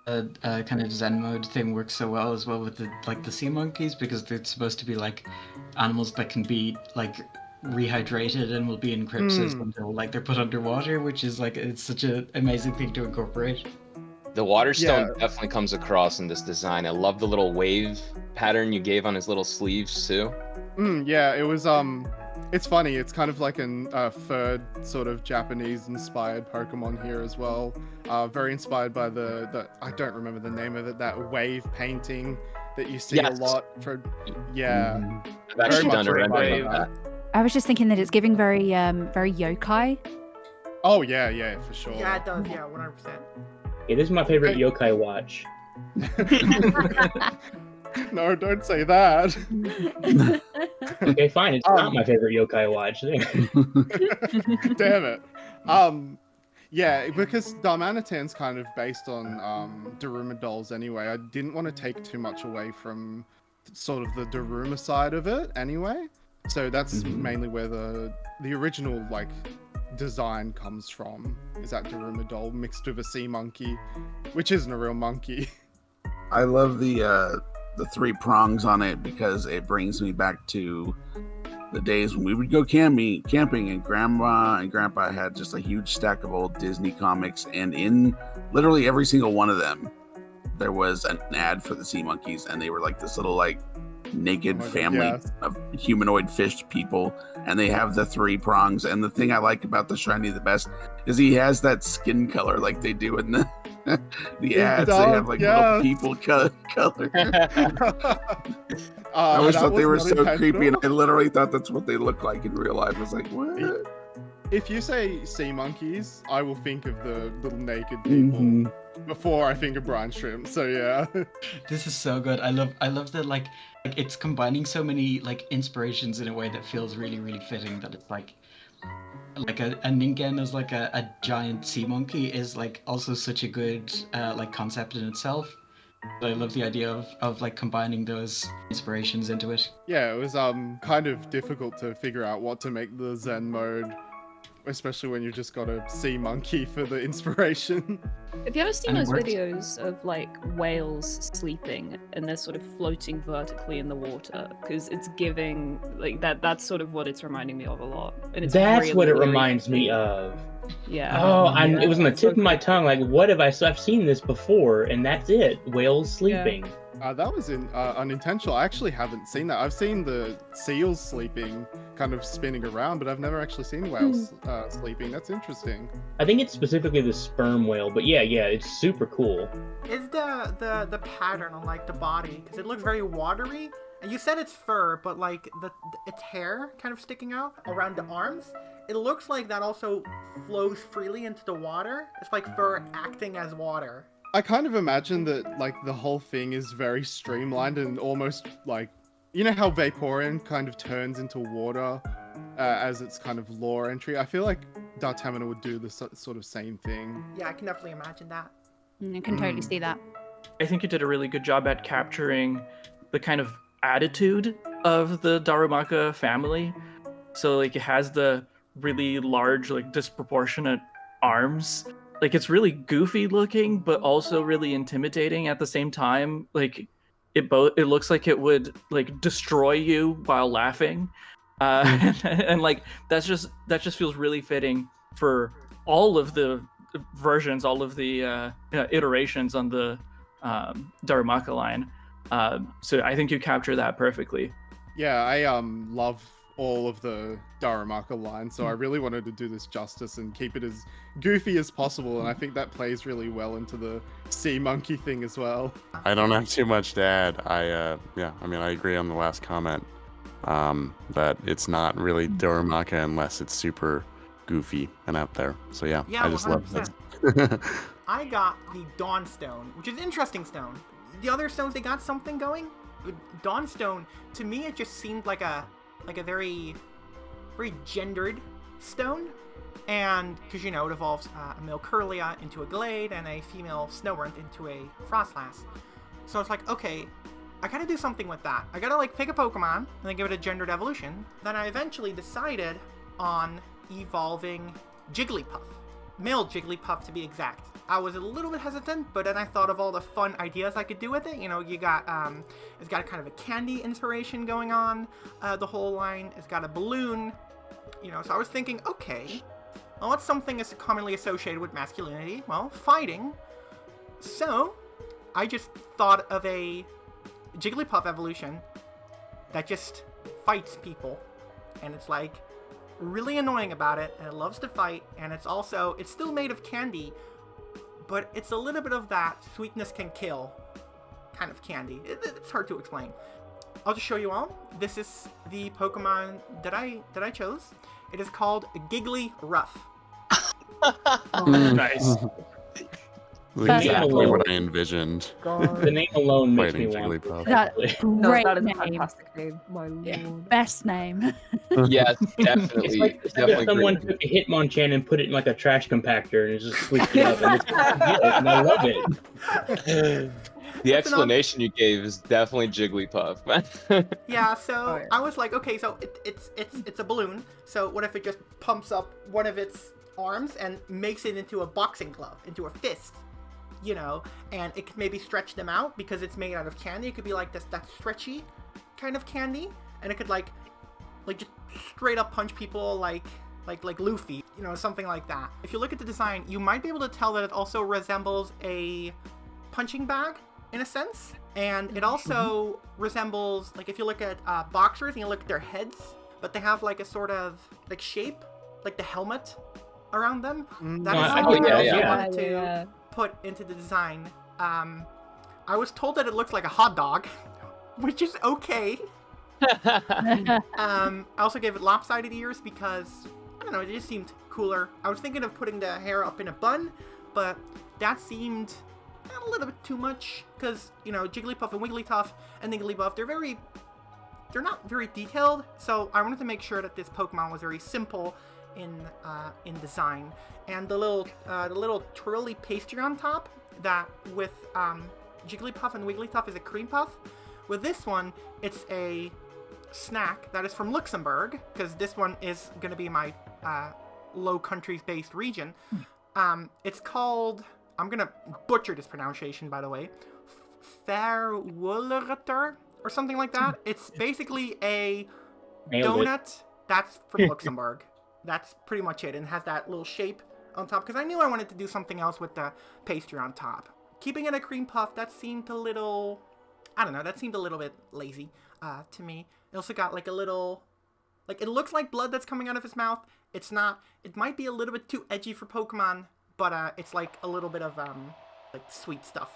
a kind of Zen mode thing works so well as well with the sea monkeys, because they're supposed to be like animals that can be like rehydrated and will be in crypsis until like they're put underwater, which is like, it's such an amazing thing to incorporate. The water stone Yeah. definitely comes across in this design. I love the little wave pattern you gave on his little sleeves too. Yeah, it was, it's funny. It's kind of like a third sort of Japanese-inspired Pokemon here as well. Very inspired by the I don't remember the name of it, that wave painting that you see Yes. a lot for, yeah. I've actually much done a inspired rendering by of that. I was just thinking that it's giving very yokai. Oh, yeah, for sure. Yeah, it does. Yeah, 100%. Yeah, this is my favorite yokai watch. No, don't say that. Okay, fine. It's not my favorite yokai watch. Damn it. Yeah, because Darmanitan's kind of based on Daruma dolls anyway. I didn't want to take too much away from sort of the Daruma side of it anyway. So that's mainly where the original like design comes from. Is that Daruma doll mixed with a sea monkey, which isn't a real monkey. I love the 3 prongs on it because it brings me back to the days when we would go camping, and Grandma and Grandpa had just a huge stack of old Disney comics, and in literally every single one of them there was an ad for the sea monkeys, and they were like this little like naked family of humanoid fish people, and they have the 3 prongs. And the thing I like about the shiny the best is he has that skin color like they do in the ads. They have like little people color. I always thought they were so creepy, and I literally thought that's what they look like in real life. I was like, what? If you say sea monkeys, I will think of the little naked people before I think of brine shrimp. So yeah. This is so good. I love that like it's combining so many like inspirations in a way that feels really, really fitting. That it's like a ningen as like a giant sea monkey is like also such a good like concept in itself. I love the idea of like combining those inspirations into it. Yeah, it was kind of difficult to figure out what to make the Zen mode, especially when you just got a sea monkey for the inspiration. Have you ever seen And it those worked. videos of like whales sleeping and they're sort of floating vertically in the water? Because it's giving like that's sort of what it's reminding me of a lot. And it's That's really, what it really reminds me cool. of. Yeah. Oh, it was on the That's tip so of my cool. tongue. Like, what have I've seen this before, and that's it. Whales sleeping. That was unintentional. I actually haven't seen that. I've seen the seals sleeping, kind of spinning around, but I've never actually seen whales sleeping. That's interesting. I think it's specifically the sperm whale, but yeah, it's super cool. Is the pattern on like the body? Because it looks very watery. And you said it's fur, but like its hair kind of sticking out around the arms. It looks like that also flows freely into the water. It's like fur acting as water. I kind of imagine that like the whole thing is very streamlined and almost like, you know how Vaporeon kind of turns into water as its kind of lore entry. I feel like Dartamina would do the sort of same thing. Yeah, I can definitely imagine that. I can totally see that. I think you did a really good job at capturing the kind of attitude of the Darumaka family. So like it has the really large, like disproportionate arms. Like it's really goofy looking, but also really intimidating at the same time. Like it looks like it would like destroy you while laughing. And like that just feels really fitting for all of the versions, all of the iterations on the Darumaka line. So I think you capture that perfectly. Yeah, I love all of the Darumaka line, so I really wanted to do this justice and keep it as goofy as possible, and I think that plays really well into the sea monkey thing as well. I don't have too much to add. I agree on the last comment that it's not really Darumaka unless it's super goofy and out there. So yeah Yeah, I just love 100%. that. I got the Dawn Stone, which is an interesting stone. The other stones, they got something going. Dawn Stone, to me, it just seemed like a very, very gendered stone. And, because, you know, it evolves a male Curlia into a Glade and a female Snowrunner into a Frostlass. So it's like, okay, I gotta do something with that. I gotta, like, pick a Pokemon and then give it a gendered evolution. Then I eventually decided on evolving Jigglypuff. Male Jigglypuff, to be exact. I was a little bit hesitant, but then I thought of all the fun ideas I could do with it. You know, you got, it's got kind of a candy inspiration going on, the whole line. It's got a balloon, you know, so I was thinking, okay, well, what's something that's commonly associated with masculinity? Well, fighting. So, I just thought of a Jigglypuff evolution that just fights people. And it's like, really annoying about it, and it loves to fight, and it's still made of candy, but it's a little bit of that sweetness can kill kind of candy. It's hard to explain. I'll just show you all. This is the Pokemon that I chose. It is called Giggly Ruff. Nice. Exactly what I envisioned. The name alone makes me Fighting want. Jigglypuff. That No, great that is a name. fantastic name. My lord. Best name. Yeah, It's definitely. like It's if definitely someone great. took a Hitmonchan and put it in like a trash compactor and just squeezed it up, and it's and I love it. The explanation you gave is definitely Jigglypuff. Yeah, so Oh, yeah. I was like, okay, so it's a balloon. So what if it just pumps up one of its arms and makes it into a boxing glove, into a fist? You know, and it could maybe stretch them out because it's made out of candy. It could be like that stretchy kind of candy, and it could like just straight up punch people like Luffy, you know, something like that. If you look at the design, you might be able to tell that it also resembles a punching bag in a sense, and it also resembles, like, if you look at boxers and you look at their heads, but they have like a sort of like shape, like the helmet around them. That is I something get I it, also yeah. wanted to put into the design. I was told that it looks like a hot dog, which is okay. I also gave it lopsided ears because I don't know, it just seemed cooler. I was thinking of putting the hair up in a bun, but that seemed a little bit too much, because, you know, Jigglypuff and Wigglytuff and Igglybuff, they're not very detailed, so I wanted to make sure that this Pokemon was very simple in design. And the little twirly pastry on top, that with Jigglypuff and Wigglytuff is a cream puff. With this one, it's a snack that is from Luxembourg, because this one is going to be my Low Countries based region. It's called, I'm going to butcher this pronunciation, by the way, Verwollereter or something like that. It's basically a donut that's from Luxembourg. That's pretty much it, and has that little shape on top, because I knew I wanted to do something else with the pastry on top. Keeping it a cream puff, that seemed a little, I don't know, that seemed a little bit lazy to me. It also got like a little, like, it looks like blood that's coming out of his mouth. It's not, it might be a little bit too edgy for Pokemon, but it's like a little bit of like sweet stuff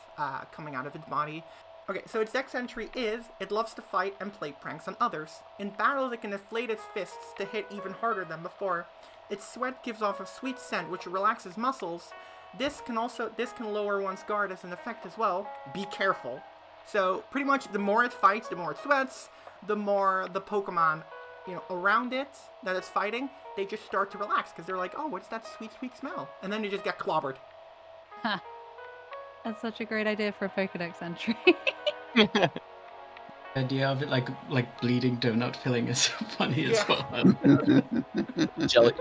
coming out of its body. Okay, so its dex entry is, it loves to fight and play pranks on others. In battles, it can inflate its fists to hit even harder than before. Its sweat gives off a sweet scent which relaxes muscles. This can lower one's guard as an effect as well. Be careful. So pretty much the more it fights, the more it sweats, the more the Pokemon, you know, around it that it's fighting, they just start to relax, because they're like, oh, what's that sweet, sweet smell? And then you just get clobbered. Huh. That's such a great idea for a Pokedex entry. The idea of it like bleeding donut filling is so funny as well.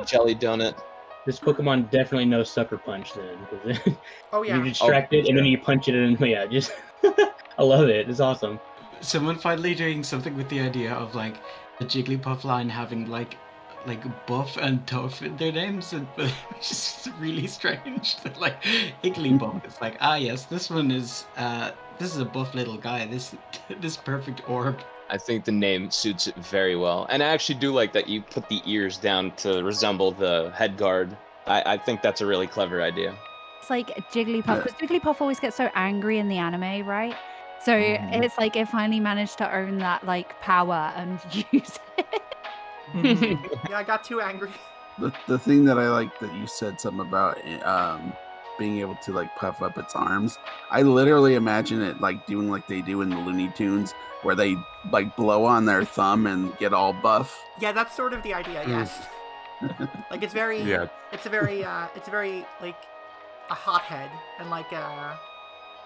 Jelly donut. This Pokemon definitely knows Sucker Punch then. 'Cause Oh yeah. you distract it and then you punch it and yeah, just I love it. It's awesome. Someone finally doing something with the idea of like the Jigglypuff line having like Buff and Tough in their names, and but it's just really strange. Like Igglybuff, it's like, ah yes, this one is this is a buff little guy. This perfect orb. I think the name suits it very well, and I actually do like that you put the ears down to resemble the head guard. I think that's a really clever idea. It's like Jigglypuff, because Jigglypuff always gets so angry in the anime, right? So it's like it finally managed to own that like power and use it. Yeah, I got too angry. The thing that I like that you said something about being able to like puff up its arms. I literally imagine it like doing like they do in the Looney Tunes, where they like blow on their thumb and get all buff. Yeah, that's sort of the idea. Yes. Like it's very. Yeah. It's a very like a hothead and like a.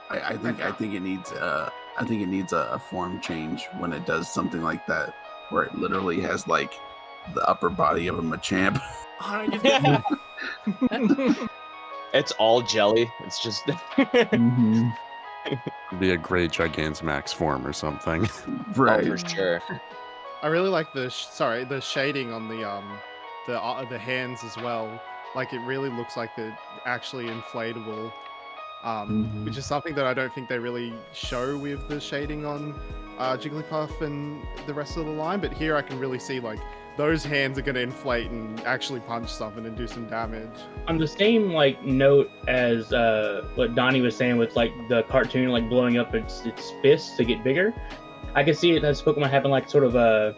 I think it needs a form change when it does something like that, where it literally has like the upper body of a Machamp. Oh, I just It's all jelly. It's just. Be a great Gigantamax form or something. Right. Oh, for sure. I really like the shading on the hands as well. Like it really looks like they're actually inflatable, which is something that I don't think they really show with the shading on Jigglypuff and the rest of the line. But here I can really see like those hands are going to inflate and actually punch something and do some damage. On the same like note as what Donnie was saying with like the cartoon like blowing up its fists to get bigger, I can see it as Pokemon having like sort of a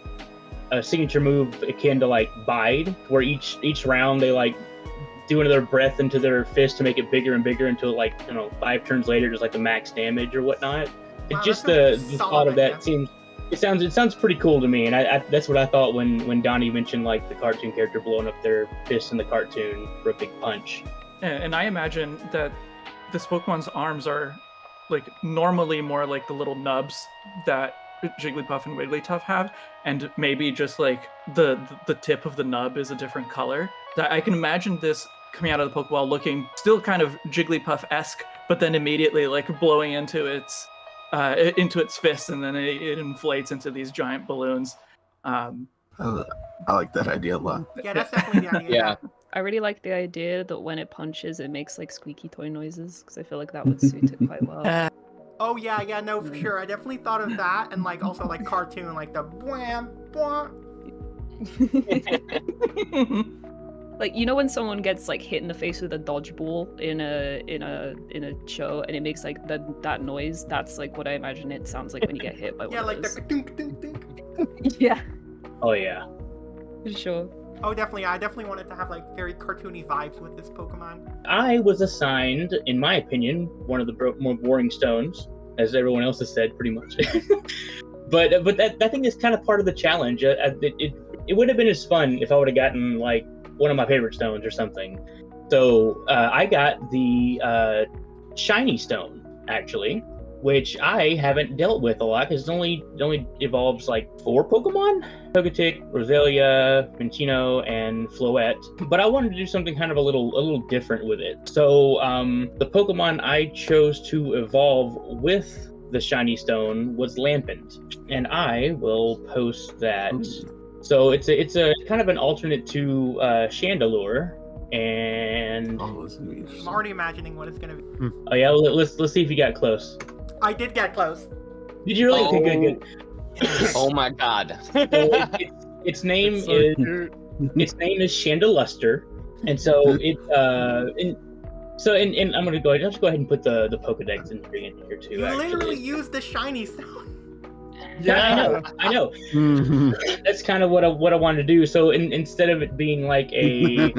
signature move akin to like Bide, where each round they like do another breath into their fist to make it bigger and bigger until like 5 turns later just like the max damage or whatnot. Wow, It just that's the a thought solid of that idea. it sounds pretty cool to me, and I that's what I thought when Donnie mentioned like the cartoon character blowing up their fist in the cartoon for a big punch. And I imagine that this Pokemon's arms are like normally more like the little nubs that Jigglypuff and Wigglytuff have, and maybe just like the tip of the nub is a different color. That I can imagine this coming out of the Pokeball looking still kind of Jigglypuff-esque, but then immediately like blowing into its fist, and then it inflates into these giant balloons. I like that idea a lot. Yeah, that's definitely the idea. Yeah. I really like the idea that when it punches, it makes like squeaky toy noises, because I feel like that would suit it quite well. Oh yeah, no, for sure. I definitely thought of that, and like also like cartoon, like the bwam bwam. Like, you know when someone gets like hit in the face with a dodgeball in a show, and it makes like that noise? That's like what I imagine it sounds like when you get hit by one Yeah, of like those. the dunk dunk dunk. Yeah, Oh yeah. for sure. Oh, definitely. I definitely wanted to have like very cartoony vibes with this Pokemon. I was assigned, in my opinion, one of the more boring stones, as everyone else has said, pretty much. but that thing is kind of part of the challenge. It would have been as fun if I would have gotten like one of my favorite stones or something. So I got the shiny stone, actually, which I haven't dealt with a lot because it only evolves like 4 Pokemon: Togetic, Roselia, Minccino, and Floette. But I wanted to do something kind of a little different with it. So the Pokemon I chose to evolve with the shiny stone was Lampent, and I will post that. So it's a kind of an alternate to Chandelure. And I'm already imagining what it's gonna be. oh yeah, let's see if you got close. I did get close. Did you really? Oh. Okay, good. Oh my god. So its name It's so is cute. its name is Chandeluster, and so it and I'm gonna go ahead. I'll just go ahead and put the Pokedex in here too. You actually. literally used the shiny stone. Yeah, I know. That's kind of what I wanted to do. So instead of it being like a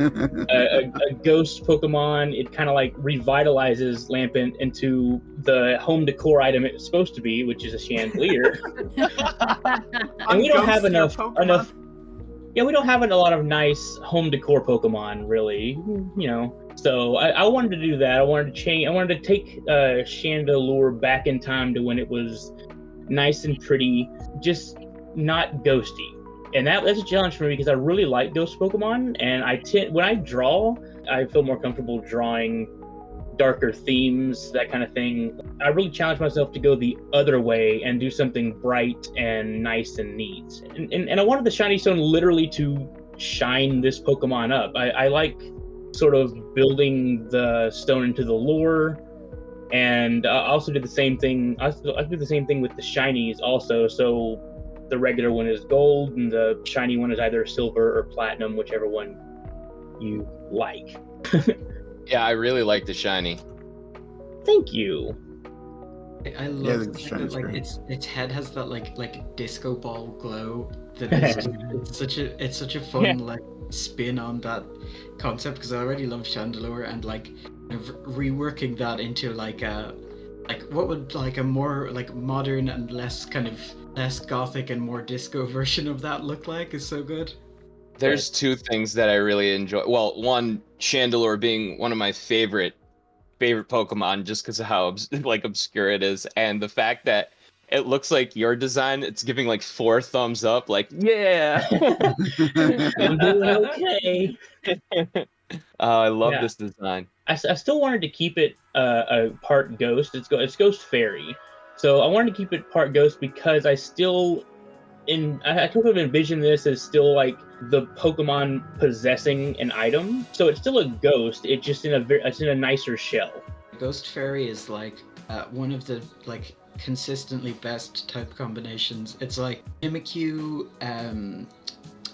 ghost Pokemon, it kind of like revitalizes Lampent into the home decor item it's supposed to be, which is a chandelier. And we don't have enough. Yeah, we don't have a lot of nice home decor Pokemon, really. You know. So I wanted to do that. I wanted to change. I wanted to take Chandelure back in time to when it was nice and pretty, just not ghosty. And that's a challenge for me because I really like ghost Pokemon, and when I draw, I feel more comfortable drawing darker themes, that kind of thing. I really challenge myself to go the other way and do something bright and nice and neat. And I wanted the shiny stone literally to shine this Pokemon up. I like sort of building the stone into the lore. And I also did the same thing. I do the same thing with the shinies also. So the regular one is gold, and the shiny one is either silver or platinum, whichever one you like. Yeah, I really like the shiny. Thank you. I love Yeah, the the fact shiny's that like great. its head has that like disco ball glow. That is it's such a fun like spin on that concept, because I already love Chandelure, and like reworking that into like what would like a more like modern and less gothic and more disco version of that look like is so good. There's 2 things that I really enjoy. Well, one, Chandelure being one of my favorite Pokemon just because of how like obscure it is, and the fact that it looks like your design, it's giving like 4 thumbs up, like, yeah. I'm doing okay. I love this design. I still wanted to keep it a part ghost. It's Ghost Fairy, so I wanted to keep it part ghost because I sort of envision this as still like the Pokemon possessing an item. So it's still a ghost. It's just it's in a nicer shell. Ghost Fairy is like one of the like consistently best type combinations. It's like Mimikyu,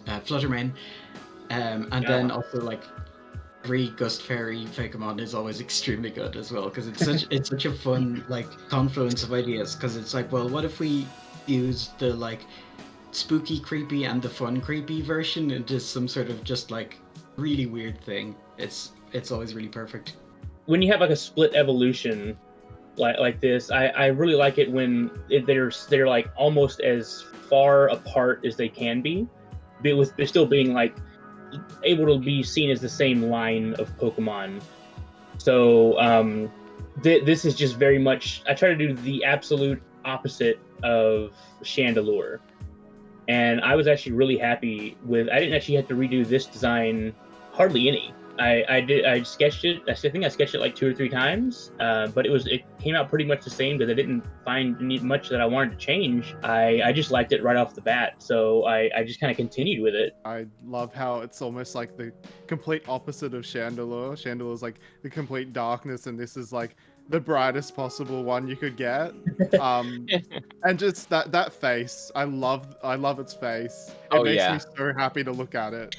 Fluttermane, and then also like every Ghost Fairy Fakemon is always extremely good as well, because it's such a fun like confluence of ideas. Because it's like, well, what if we use the like spooky creepy and the fun creepy version into some sort of just like really weird thing? It's always really perfect. When you have like a split evolution like this, I really like it when they're like almost as far apart as they can be, with still being like able to be seen as the same line of Pokemon. So this is just very much, I try to do the absolute opposite of Chandelure, and I was actually really happy with. I didn't actually have to redo this design hardly any. I sketched it. I think I sketched it like 2 or 3 times, but it came out pretty much the same because I didn't find much that I wanted to change. I just liked it right off the bat, so I just kind of continued with it. I love how it's almost like the complete opposite of Chandelure. Chandelure's like the complete darkness, and this is like the brightest possible one you could get. And just that face, I love its face. It makes me so happy to look at it.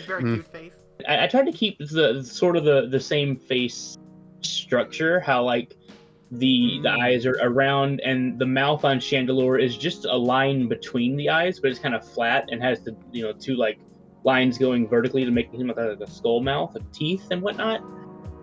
Very cute face. I tried to keep the same face structure, how like the eyes are around, and the mouth on Chandelure is just a line between the eyes, but it's kind of flat and has the 2 like lines going vertically to make him like a skull mouth with teeth and whatnot.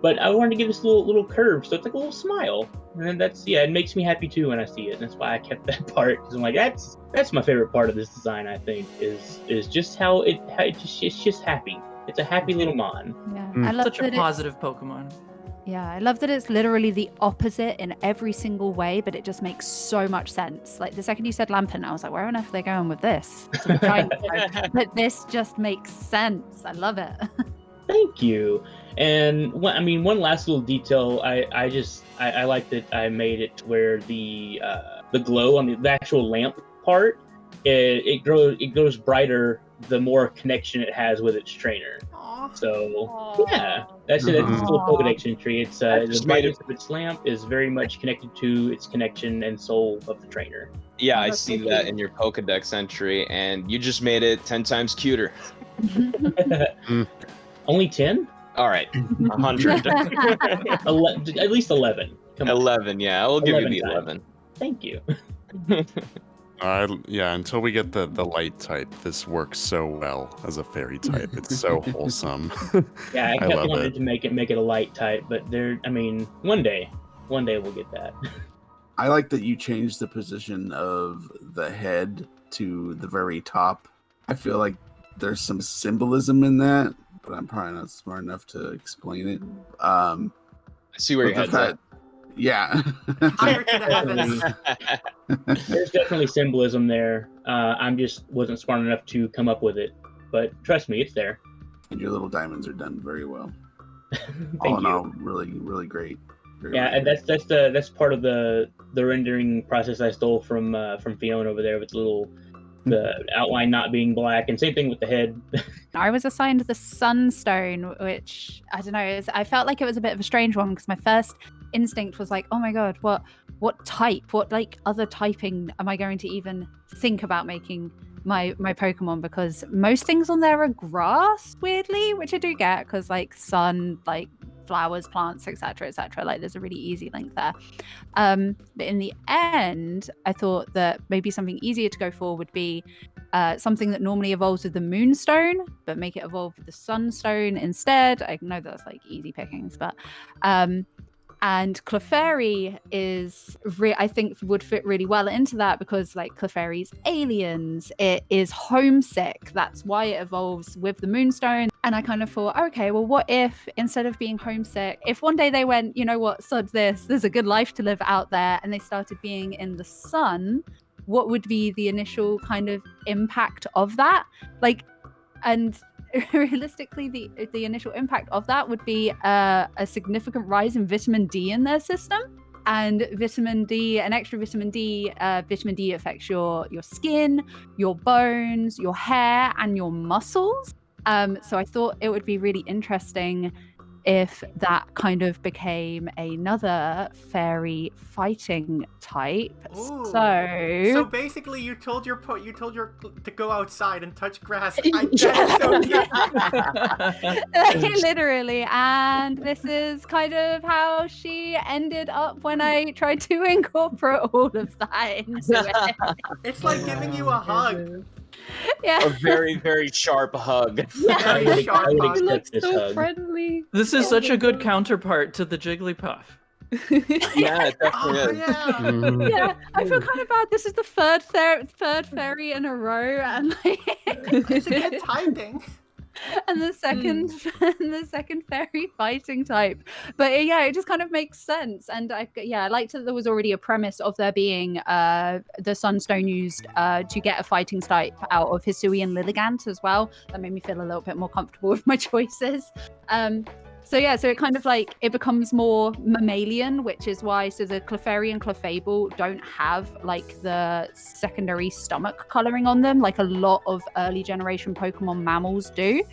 But I wanted to give this little curve, so it's like a little smile, and it makes me happy too when I see it. And that's why I kept that part, because I'm like, that's my favorite part of this design. I think is just how it's just happy. It's a happy little mon. Yeah, I love Such a positive Pokemon. Yeah, I love that it's literally the opposite in every single way, but it just makes so much sense. Like the second you said Lampent, I was like, where on earth are they going with this? But this just makes sense. I love it. Thank you. And one last little detail. I like that I made it where the glow on the actual lamp part, it grows brighter the more connection it has with its trainer. So yeah, that's it. That's a little Pokedex entry. It's the brightness of its lamp is very much connected to its connection and soul of the trainer. Yeah, I see that in your Pokedex entry, and you just made it 10 times cuter. Only 10? All right, 100. At least 11. Come on. 11, yeah, I will give you the times. 11. Thank you. Yeah, until we get the light type, this works so well as a fairy type. It's so wholesome. Yeah, I kept love wanting it. to make it a light type, but one day we'll get that. I like that you changed the position of the head to the very top. I feel like there's some symbolism in that, but I'm probably not smart enough to explain it. I see where your head's at. Yeah. Higher to the heavens. There's definitely symbolism there. I'm just wasn't smart enough to come up with it, but trust me, it's there. And your little diamonds are done very well. Thank you. No, really, really great. And that's part of the rendering process I stole from Fiona over there with the outline not being black, and same thing with the head. I was assigned the Sunstone, which I don't know. I felt like it was a bit of a strange one because my first instinct was like, oh my god, what type, what like other typing am I going to even think about making my Pokemon? Because most things on there are grass, weirdly, which I do get because like sun, like flowers, plants, etc., like there's a really easy link there. But in the end, I thought that maybe something easier to go for would be something that normally evolves with the Moonstone, but make it evolve with the Sunstone instead. I know that's like easy pickings, but and Clefairy is, I think, would fit really well into that because, like, Clefairy's aliens, it is homesick. That's why it evolves with the Moonstone. And I kind of thought, okay, well, what if instead of being homesick, if one day they went, you know what, sod this, there's a good life to live out there, and they started being in the sun, what would be the initial kind of impact of that? Like, and realistically, the initial impact of that would be a significant rise in vitamin D in their system. And vitamin D, an extra vitamin D affects your skin, your bones, your hair, and your muscles. So I thought it would be really interesting if that kind of became another fairy fighting type. Ooh. So basically, you told your to go outside and touch grass. Literally, and this is kind of how she ended up when I tried to incorporate all of that into it. It's like giving you a hug. Yeah. A very, very sharp hug. I would He looks accept this so hug. friendly. This is such a good counterpart to the Jigglypuff. Yeah, it definitely Oh, is. yeah. Yeah, I feel kind of bad. This is the third fairy in a row, and like, It's a good typing. and the second fairy fighting type. But yeah, it just kind of makes sense. And I liked that there was already a premise of there being the Sunstone used to get a fighting type out of Hisui and Lilligant as well. That made me feel a little bit more comfortable with my choices. So it kind of like, it becomes more mammalian, which is why, so the Clefairy and Clefable don't have like the secondary stomach coloring on them, like a lot of early generation Pokemon mammals do.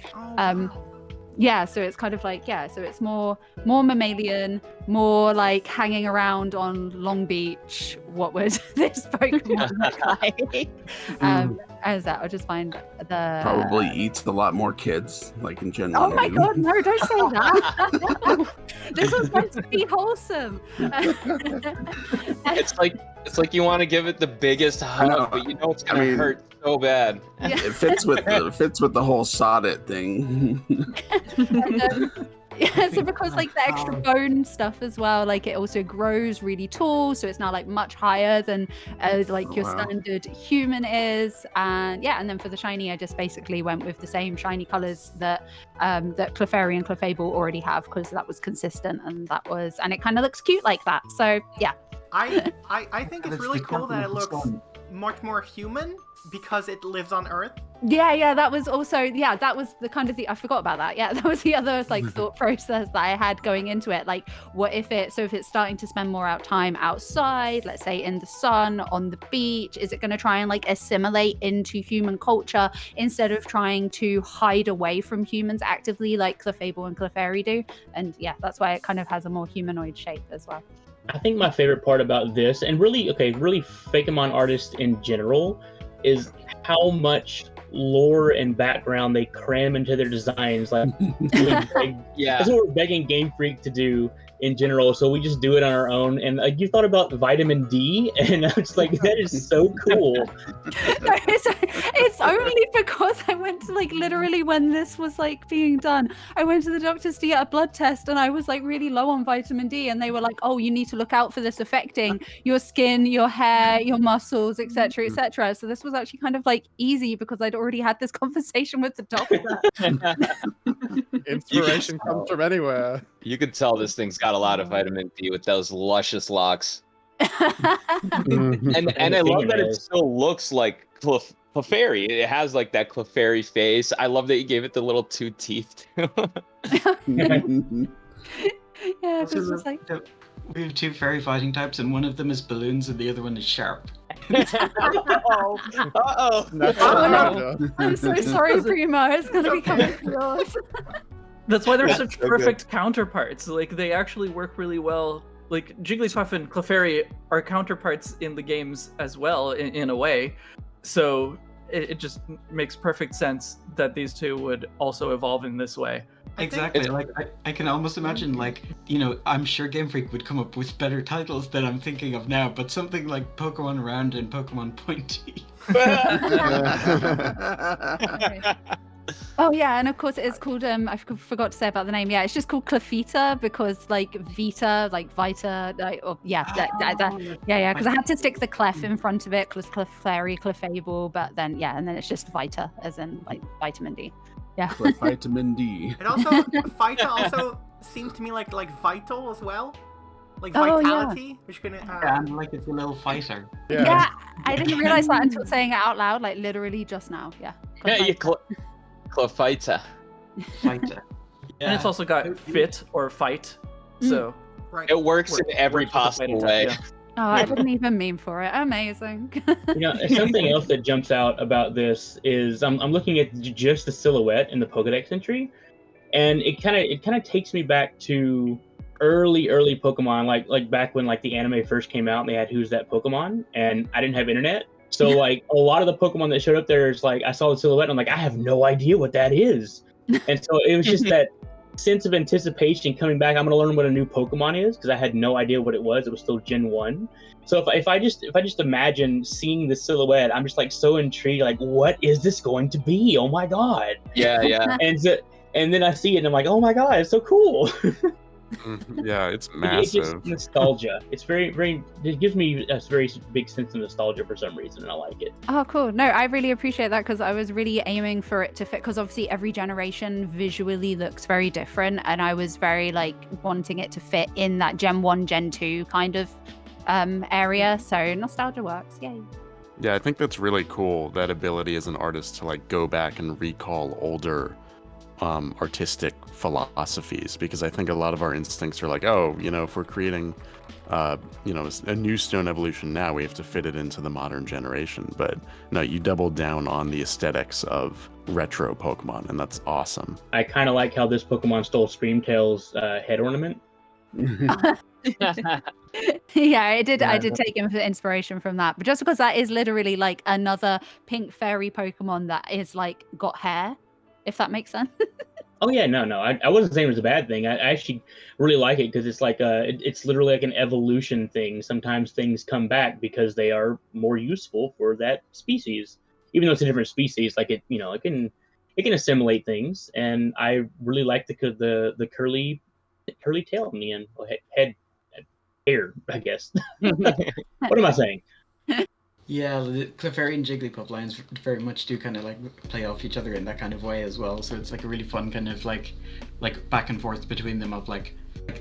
Yeah, so it's kind of like, so it's more mammalian, more like hanging around on Long Beach. What would this Pokemon look like? As that, I just find the Probably eats a lot more kids, like in general. Oh my god, no, don't say that. No. This was meant to be wholesome. It's like you want to give it the biggest hug, but you know it's gonna hurt so bad. It fits with the whole Sonnet thing. And, yeah, so because like the extra bone stuff as well, like it also grows really tall, so it's now like much higher than like your standard human is. And yeah, and then for the shiny, I just basically went with the same shiny colors that that Clefairy and Clefable already have, because that was consistent, and it kind of looks cute like that. So yeah. I think it's really cool that it looks much more human because it lives on Earth. Yeah, that was also, that was the kind of I forgot about that. Yeah, that was the other like thought process that I had going into it. Like, what if if it's starting to spend more time outside, let's say in the sun, on the beach, is it going to try and like assimilate into human culture instead of trying to hide away from humans actively like Clefable and Clefairy do? And yeah, that's why it kind of has a more humanoid shape as well. I think my favorite part about this, and really Fakemon artists in general, is how much lore and background they cram into their designs. Like, that's what we're begging Game Freak to do in general. So we just do it on our own. And you thought about vitamin D, and I was like, that is so cool. No, it's only because I went to like literally when this was like being done, I went to the doctors to get a blood test, and I was like really low on vitamin D, and they were like, oh, you need to look out for this affecting your skin, your hair, your muscles, etc., etc. So this was actually kind of like easy because I'd already had this conversation with the doctor. Inspiration comes from anywhere. You could tell this thing's got a lot of vitamin D with those luscious locks. And I love that it still looks like Clefairy. It has like that Clefairy face. I love that you gave it the little two teeth too. Yeah, because it's like we have two fairy fighting types, and one of them is balloons, and the other one is sharp. Uh-oh. No. I'm so sorry, Primo. It's gonna be coming to yours. That's why they're such perfect counterparts. Like, they actually work really well. Like, Jigglypuff and Clefairy are counterparts in the games as well, in a way. So it just makes perfect sense that these two would also evolve in this way. Exactly. Like, I can almost imagine, like, you know, I'm sure Game Freak would come up with better titles than I'm thinking of now, but something like Pokemon Round and Pokemon Pointy. Oh yeah, and of course it is called I forgot to say about the name. Yeah, it's just called Clefita because like Vita, like Vita, like, because I had to stick the Clef in front of it, Clefairy, Clefable, but then and then it's just Vita as in like vitamin D. Yeah. Vitamin D. And also Vita also seems to me like vital as well. Like vitality, which gonna and like it's a little fighter. Yeah, I didn't realize that until saying it out loud, like literally just now. Yeah. Clefita. Fighter. And it's also got fit or fight. So it works in every possible way. Yeah. Oh, I didn't even mean for it. Amazing. You know, something else that jumps out about this is I'm looking at just the silhouette in the Pokedex entry, and it kind of takes me back to early Pokemon, like back when like the anime first came out and they had Who's That Pokemon, and I didn't have internet. So like a lot of the Pokemon that showed up there is like I saw the silhouette and I'm like, I have no idea what that is. And so it was just that sense of anticipation coming back. I'm gonna learn what a new Pokemon is because I had no idea what it was. It was still Gen 1. So if I just imagine seeing the silhouette, I'm just like so intrigued, like what is this going to be? Oh my god. Yeah. And then I see it and I'm like, oh my god, it's so cool. Yeah, it's massive. It's just nostalgia. It's very, very. It gives me a very big sense of nostalgia for some reason, and I like it. Oh, cool. No, I really appreciate that because I was really aiming for it to fit. Because obviously, every generation visually looks very different, and I was very like wanting it to fit in that Gen 1, Gen 2 kind of area. So nostalgia works. Yay. Yeah, I think that's really cool. That ability as an artist to like go back and recall older artistic philosophies, because I think a lot of our instincts are like, oh, you know, if we're creating you know, a new stone evolution now, we have to fit it into the modern generation. But no, you double down on the aesthetics of retro Pokemon, and that's awesome. I kind of like how this Pokemon stole Screamtail's head ornament. Yeah, I did take inspiration from that, but just because that is literally like another pink fairy Pokemon that is like got hair, if that makes sense. Oh yeah, no, I wasn't saying it was a bad thing. I actually really like it because it's like it's literally like an evolution thing. Sometimes things come back because they are more useful for that species. even though it's a different species, like it can assimilate things, and I really like the curly tail in the end, head hair, I guess. What am I saying? Yeah, the Clefairy and Jigglypuff lines very much do kind of like play off each other in that kind of way as well. So it's like a really fun kind of like back and forth between them of like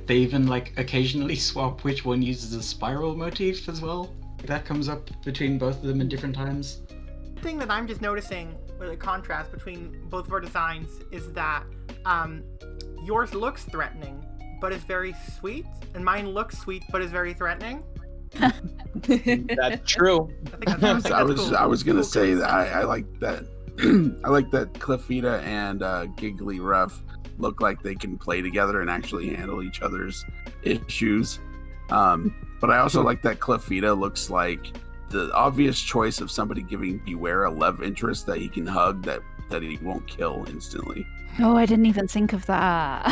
they even like occasionally swap which one uses a spiral motif as well. That comes up between both of them in different times. The thing that I'm just noticing with the contrast between both of our designs is that yours looks threatening but is very sweet, and mine looks sweet but is very threatening. That's true. I was gonna say that I like that. I like that Clefita and Giggly Ruff look like they can play together and actually handle each other's issues. But I also like that Clefita looks like the obvious choice of somebody giving Beware a love interest that he can hug that he won't kill instantly. Oh, I didn't even think of that.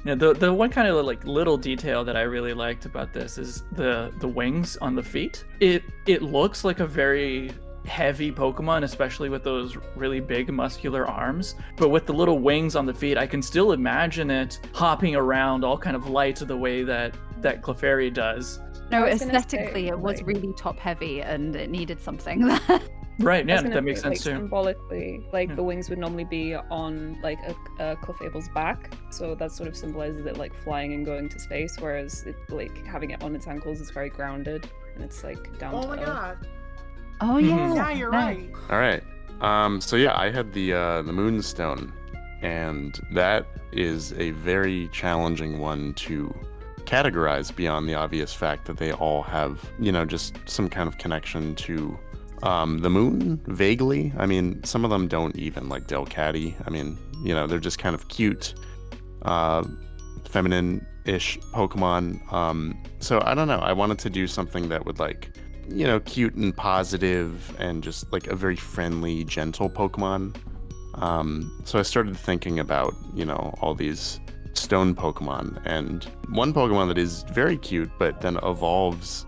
Yeah, the one kind of like little detail that I really liked about this is the wings on the feet. It looks like a very heavy Pokemon, especially with those really big muscular arms. But with the little wings on the feet, I can still imagine it hopping around all kind of light the way that Clefairy does. No, I was gonna aesthetically, say, it was like- really top heavy and it needed something. Right, I was yeah, gonna that makes say, sense too. Symbolically, like Yeah. the wings would normally be on like a Clefable's back, so that sort of symbolizes it like flying and going to space, whereas it, like having it on its ankles is very grounded and it's like down Oh to my earth. god. Oh yeah. Yeah, you're no. right. All right. So yeah, I had the Moonstone, and that is a very challenging one to categorize beyond the obvious fact that they all have, just some kind of connection to the moon, vaguely. I mean, some of them don't even, like Delcatty. I mean, they're just kind of cute, feminine-ish Pokemon. So I don't know. I wanted to do something that would cute and positive and just like a very friendly, gentle Pokemon. So I started thinking about, all these stone Pokemon, and one Pokemon that is very cute but then evolves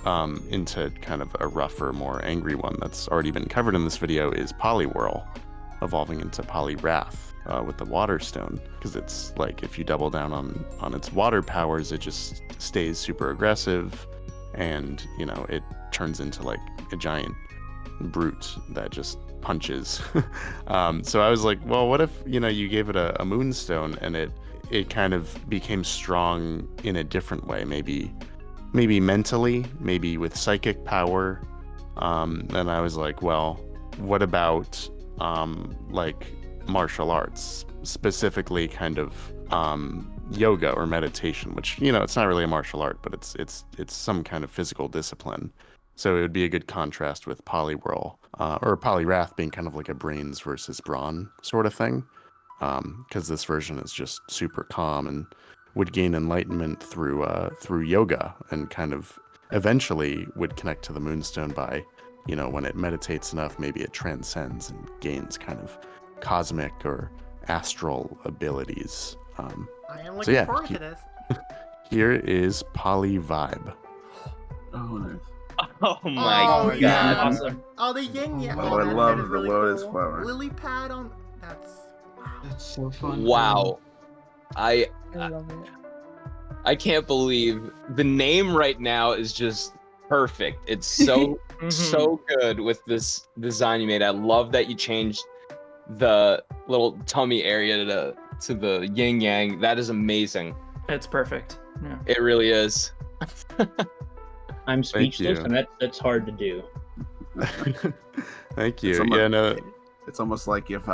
into kind of a rougher, more angry one that's already been covered in this video is Poliwhirl, evolving into Poliwrath with the Water Stone, because it's like if you double down on its water powers, it just stays super aggressive, and it turns into like a giant brute that just punches. So I was like, well, what if you gave it a Moonstone and it kind of became strong in a different way, maybe mentally, maybe with psychic power. And I was like, well, what about like martial arts, specifically kind of yoga or meditation, which it's not really a martial art, but it's some kind of physical discipline. So it would be a good contrast with Poliwhirl or Poliwrath being kind of like a brains versus brawn sort of thing. Because this version is just super calm and would gain enlightenment through yoga, and kind of eventually would connect to the Moonstone by, when it meditates enough, maybe it transcends and gains kind of cosmic or astral abilities. I am looking forward to this. Here is Polivibe. Oh, nice. Oh my Oh, god. yeah. Awesome. Oh, the yin yang. Oh, I that love is the really lotus cool. flower. Lily pad on. That's so fun. Wow. I love it. I can't believe the name right now is just perfect. It's so so good with this design you made. I love that you changed the little tummy area to the yin yang. That is amazing. It's perfect. Yeah. It really is. I'm speechless, you. and that's hard to do. Thank you. It's almost, Yeah, no, it's almost like if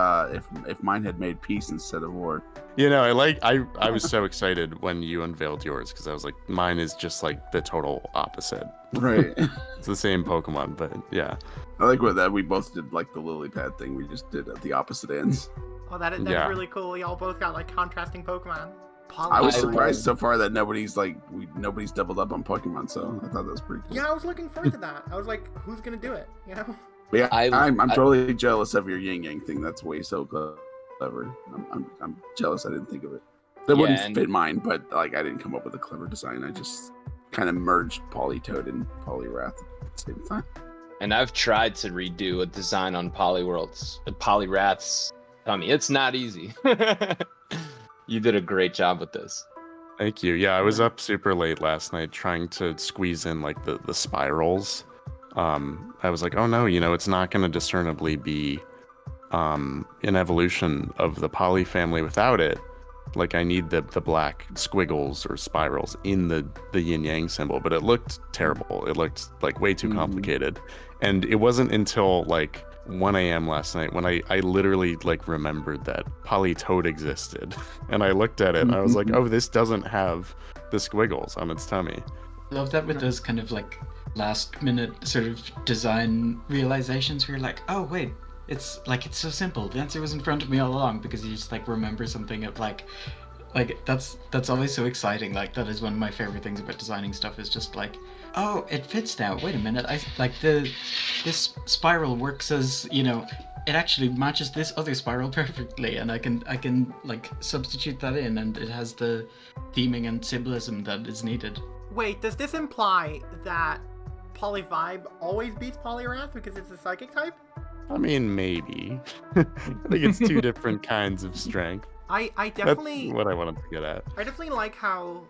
mine had made peace instead of war. I was so excited when you unveiled yours, because I was like, mine is just like the total opposite. Right. It's the same Pokemon, but yeah. I like what that we both did, like the lily pad thing. We just did at the opposite ends. Oh, that's Yeah. really cool. Y'all both got like contrasting Pokemon. I was I surprised so far that nobody's doubled up on Pokemon, so I thought that was pretty cool. Yeah, I was looking forward to that. I was like, who's gonna do it? But yeah, I- I'm I- totally jealous of your yin yang thing. That's way so clever. I'm jealous I didn't think of it. That Yeah, wouldn't and- fit mine, but like I didn't come up with a clever design. I just kind of merged Politoed and Poliwrath at the same time. And I've tried to redo a design on Poliwrath's tummy. It's not easy. You did a great job with this. Thank you. Yeah, I was up super late last night trying to squeeze in like the spirals. I was like, oh no, it's not going to discernibly be an evolution of the poly family without it. Like, I need the black squiggles or spirals in the yin yang symbol, but it looked terrible. It looked like way too complicated. And it wasn't until like 1 a.m. last night when I literally like remembered that Polytoad existed. And I looked at it and I was like, oh, this doesn't have the squiggles on its tummy. I love that with those kind of like last minute sort of design realizations where you're like, oh wait, it's so simple. The answer was in front of me all along, because you just like remember something of like that's always so exciting. Like, that is one of my favorite things about designing stuff, is just like, oh, it fits now. Wait a minute, I like this spiral works as, it actually matches this other spiral perfectly, and I can like substitute that in, and it has the theming and symbolism that is needed. Wait, does this imply that Polyvibe always beats Poliwrath because it's a psychic type? I mean, maybe. I think it's two different kinds of strength. I definitely... That's what I wanted to get at. I definitely like how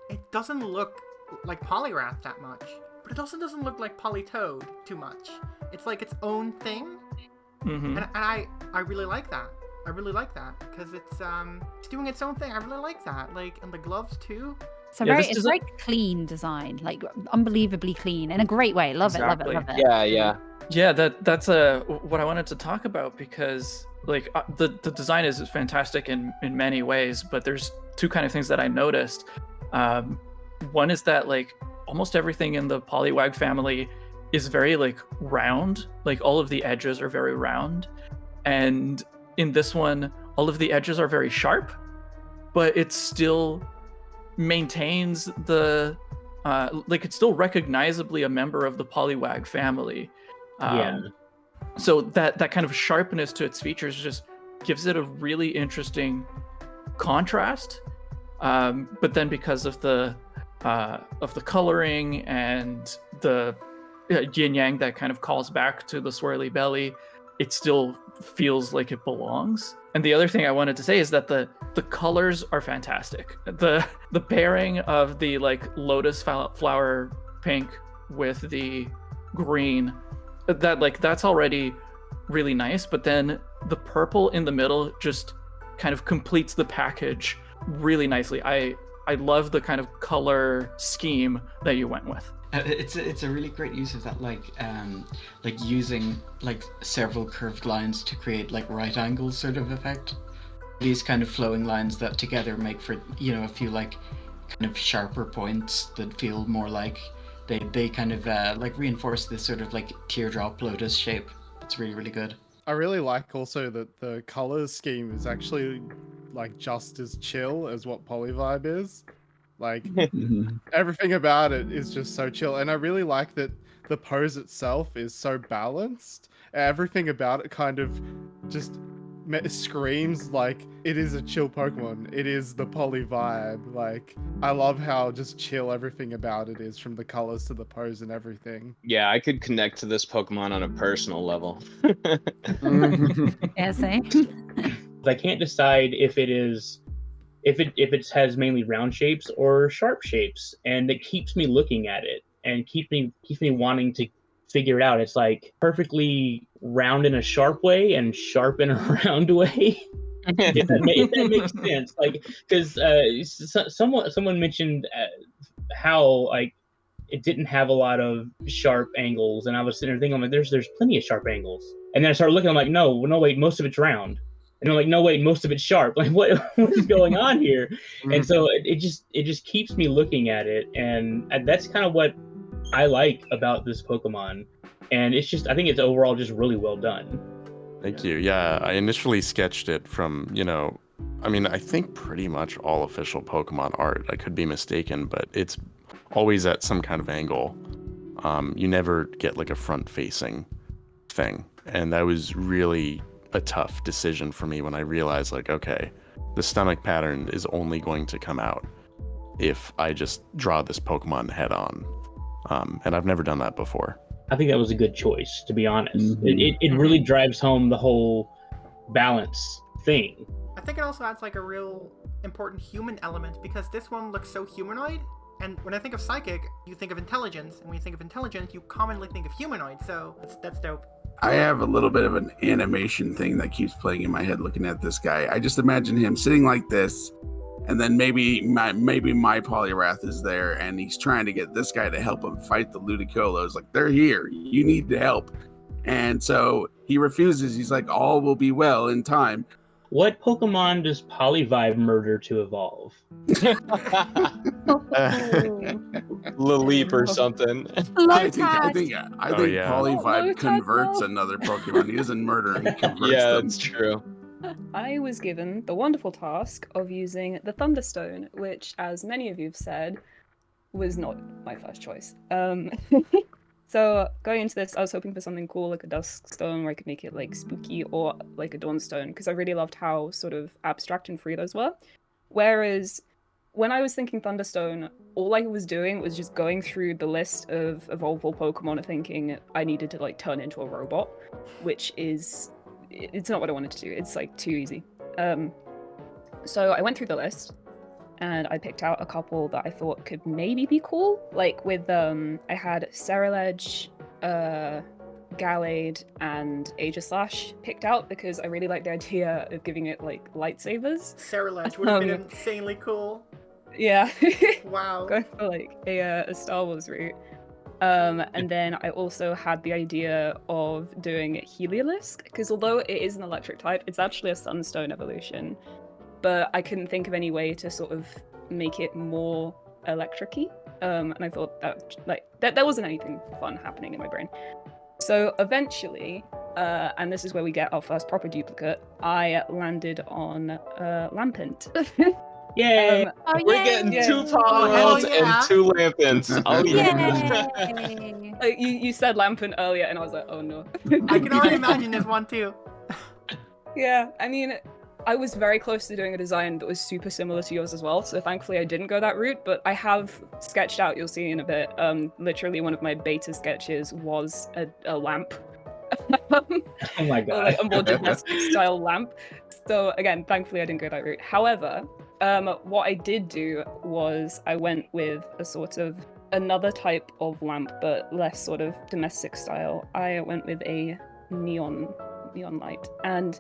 it doesn't look like Poliwrath that much, but it also doesn't look like Polytoad too much. It's like its own thing, and I really like that. I really like that, because it's doing its own thing. I really like that. Like, and the gloves too. So it's very clean design, like unbelievably clean in a great way. Love it. Yeah. That's what I wanted to talk about, because like the design is fantastic in many ways, but there's two kind of things that I noticed. One is that like almost everything in the Poliwag family is very like round, like all of the edges are very round, and in this one all of the edges are very sharp, but it still maintains the like it's still recognizably a member of the Poliwag family. So that kind of sharpness to its features just gives it a really interesting contrast. But then because of the coloring and the yin yang that kind of calls back to the swirly belly, it still feels like it belongs. And the other thing I wanted to say is that the colors are fantastic. The pairing of the like lotus flower pink with the green, that's already really nice, but then the purple in the middle just kind of completes the package really nicely. I love the kind of color scheme that you went with. It's a really great use of that, like using like several curved lines to create like right angles sort of effect. These kind of flowing lines that together make for a few like kind of sharper points that feel more like they kind of like reinforce this sort of like teardrop lotus shape. It's really, really good. I really like also that the color scheme is actually like just as chill as what Polyvibe is. Like everything about it is just so chill, and I really like that the pose itself is so balanced. Everything about it kind of just screams like it is a chill Pokemon. It is the Polyvibe. Like, I love how just chill everything about it is, from the colors to the pose and everything. Yeah, I could connect to this Pokemon on a personal level. Yeah, same. I can't decide if it has mainly round shapes or sharp shapes, and it keeps me looking at it and keeps me wanting to figure it out. It's like perfectly round in a sharp way and sharp in a round way. if that makes sense. Like, because someone mentioned how like it didn't have a lot of sharp angles, and I was sitting there thinking, I'm like, there's plenty of sharp angles. And then I started looking, I'm like, no, wait, most of it's round. And I'm like, no, wait, most of it's sharp. Like, what is going on here? And so it just keeps me looking at it, and that's kind of what I like about this Pokemon. And it's just, I think it's overall just really well done. Thank you. Yeah, I initially sketched it from, I think pretty much all official Pokemon art. I could be mistaken, but it's always at some kind of angle. You never get like a front-facing thing, and that was really a tough decision for me when I realized, like, okay, the stomach pattern is only going to come out if I just draw this Pokemon head on. And I've never done that before. I think that was a good choice, to be honest. Mhm. It really drives home the whole balance thing. I think it also adds like a real important human element because this one looks so humanoid. And when I think of psychic, you think of intelligence, and when you think of intelligence, you commonly think of humanoid. So that's dope. I have a little bit of an animation thing that keeps playing in my head looking at this guy. I just imagine him sitting like this, and then maybe my Polyrath is there, and he's trying to get this guy to help him fight the Ludicolos. Like, they're here. You need to help. And so he refuses. He's like, all will be well in time. What Pokemon does Polyvibe murder to evolve? Laleep or something. I think yeah. Polyvibe converts another Pokemon. He doesn't murder, he converts Yeah, them. that's true. I was given the wonderful task of using the Thunderstone, which, as many of you have said, was not my first choice. So going into this, I was hoping for something cool like a Dusk Stone where I could make it like spooky, or like a Dawn Stone, because I really loved how sort of abstract and free those were. Whereas when I was thinking Thunderstone, all I was doing was just going through the list of evolvable Pokemon and thinking I needed to like turn into a robot, which is, it's not what I wanted to do. It's like too easy. So I went through the list and I picked out a couple that I thought could maybe be cool. Like with, I had Ceruledge, Gallade, and Aegislash picked out because I really like the idea of giving it like lightsabers. Ceruledge would have been insanely cool. Yeah. Wow. Going for like a Star Wars route. And then I also had the idea of doing Heliolisk, because although it is an electric type, it's actually a Sunstone evolution. But I couldn't think of any way to sort of make it more electric-y. And I thought that there wasn't anything fun happening in my brain. So eventually, and this is where we get our first proper duplicate, I landed on Lampent. Yay! We're getting 2 Polyworlds and 2 Lampents. Oh yeah. You said Lampent earlier, and I was like, oh no. I can already imagine this one too. Yeah, I mean, I was very close to doing a design that was super similar to yours as well, so thankfully I didn't go that route, but I have sketched out, you'll see in a bit, literally one of my beta sketches was a lamp. Oh my god. Like a more domestic style lamp. So again, thankfully I didn't go that route. However, what I did do was I went with a sort of another type of lamp, but less sort of domestic style. I went with a neon light, and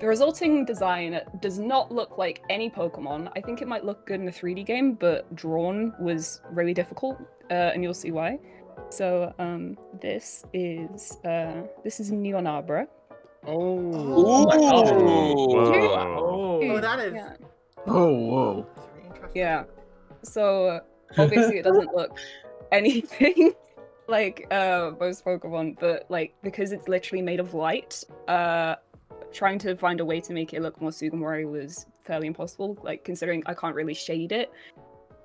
the resulting design does not look like any Pokemon. I think it might look good in a 3D game, but drawn was really difficult, and you'll see why. So this is Neonabra. Ooh. Oh, that is. Yeah. Oh, whoa. That's very interesting. Yeah. So obviously it doesn't look anything like most Pokemon, but like because it's literally made of light, trying to find a way to make it look more Sugimori was fairly impossible, like considering I can't really shade it.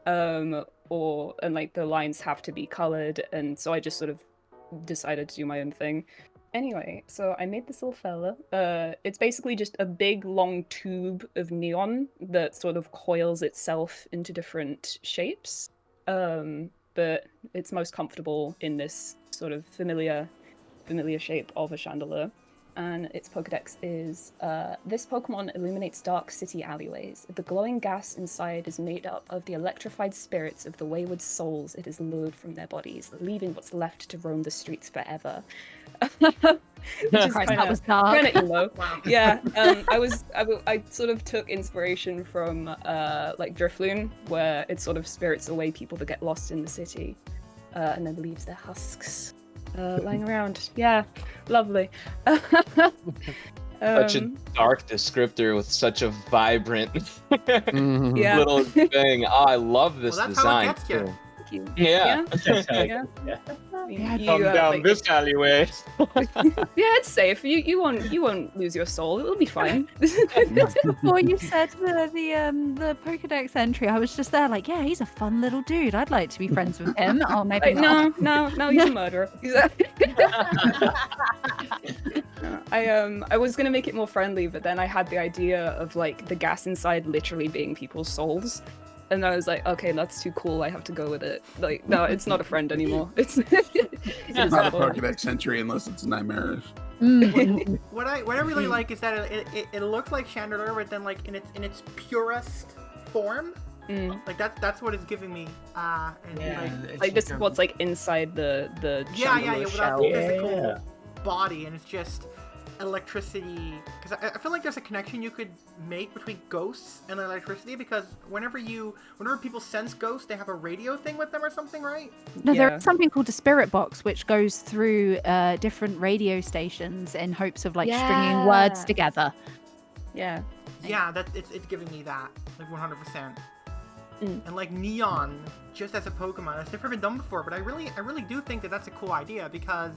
And like the lines have to be colored, and so I just sort of decided to do my own thing. Anyway, so I made this little fella. It's basically just a big long tube of neon that sort of coils itself into different shapes. But it's most comfortable in this sort of familiar shape of a chandelier. And its Pokedex is, this Pokemon illuminates dark city alleyways. The glowing gas inside is made up of the electrified spirits of the wayward souls it has lured from their bodies, leaving what's left to roam the streets forever. That was dark. Kind of emo. Wow. Yeah, I sort of took inspiration from like Drifloon, where it sort of spirits away people that get lost in the city, and then leaves their husks lying around. Yeah, lovely. Such a dark descriptor with such a vibrant Yeah. little thing. Oh, I love this Well, that's how it design gets you. too. Thank you. Yeah. Yeah. Come down like- this alleyway. Yeah, it's safe. You won't lose your soul. It'll be fine. Before you said the Pokedex entry, I was just there like, yeah, he's a fun little dude. I'd like to be friends with him. Oh, maybe Like, not. no, he's a murderer. I was gonna make it more friendly, but then I had the idea of like the gas inside literally being people's souls. And I was like, okay, that's too cool. I have to go with it. Like, no, it's not a friend anymore. It's It's not a Pokedex entry unless it's nightmarish. What I really like is that it looks like Chandelure, but then like in its purest form. Like that's what it's giving me. And like this is what's like inside the Chandelure without shell. the physical body, and it's just electricity. Because I feel like there's a connection you could make between ghosts and electricity, because whenever people sense ghosts, they have a radio thing with them or something, right? No, there's something called a spirit box, which goes through different radio stations in hopes of like stringing words together. Yeah, that it's giving me that, like 100%. And like neon, just as a Pokemon, it's never been done before. But I really do think that that's a cool idea, because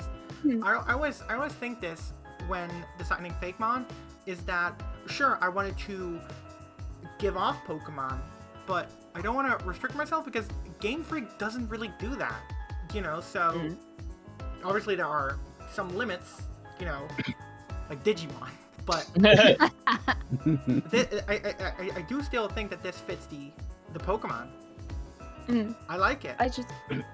I always think this when designing Fakemon, is that sure, I wanted to give off Pokemon, but I don't want to restrict myself, because Game Freak doesn't really do that, so obviously there are some limits, like Digimon, but I do still think that this fits the Pokemon. I like it.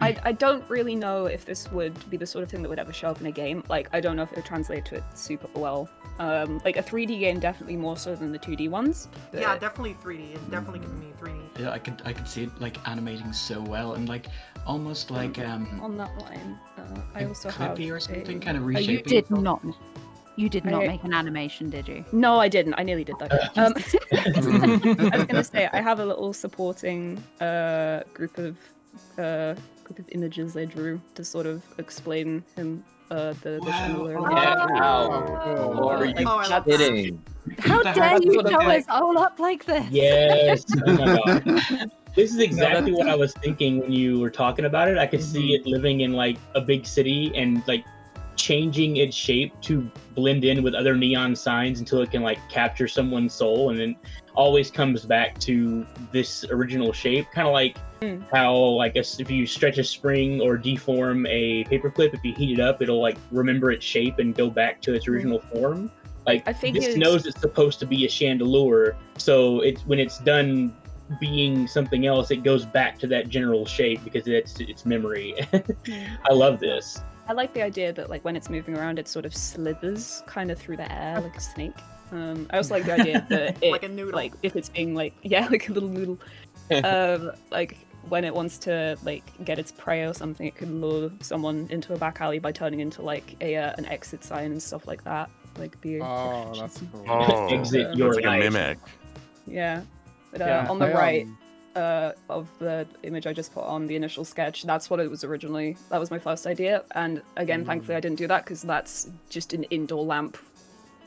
I don't really know if this would be the sort of thing that would ever show up in a game. Like, I don't know if it would translate to it super well. Like a 3D game, definitely more so than the 2D ones. But... Yeah, definitely 3D. It's definitely giving me 3D. Yeah, I could see it like animating so well, and like almost like on that line, I also have or something, kind of Oh, reshaping. You did not make an animation, did you? No, I didn't. I nearly did that. I was gonna say I have a little supporting group of images I drew to sort of explain him. The Chandelure. Are you kidding? How dare you show us all up like this? Yes. Oh my god. This is exactly what I was thinking when you were talking about it. I could see it living in like a big city and like changing its shape to blend in with other neon signs until it can like capture someone's soul, and then always comes back to this original shape, kind of like how like if you stretch a spring or deform a paperclip, if you heat it up, it'll like remember its shape and go back to its original form. Like, I think this knows it's supposed to be a Chandelure, so when it's done being something else, it goes back to that general shape because it's its memory. I love this. I like the idea that like when it's moving around, it sort of slithers kind of through the air like a snake. I also like the idea that it, like a noodle. Like if it's being like like a little noodle, like when it wants to like get its prey or something, it can lure someone into a back alley by turning into like an exit sign and stuff like that. Like the that's cool. Exit your like life. a mimic. Yeah, but on the right. Of the image I just put on the initial sketch, that's what it was originally. That was my first idea, and again, thankfully I didn't do that because that's just an indoor lamp,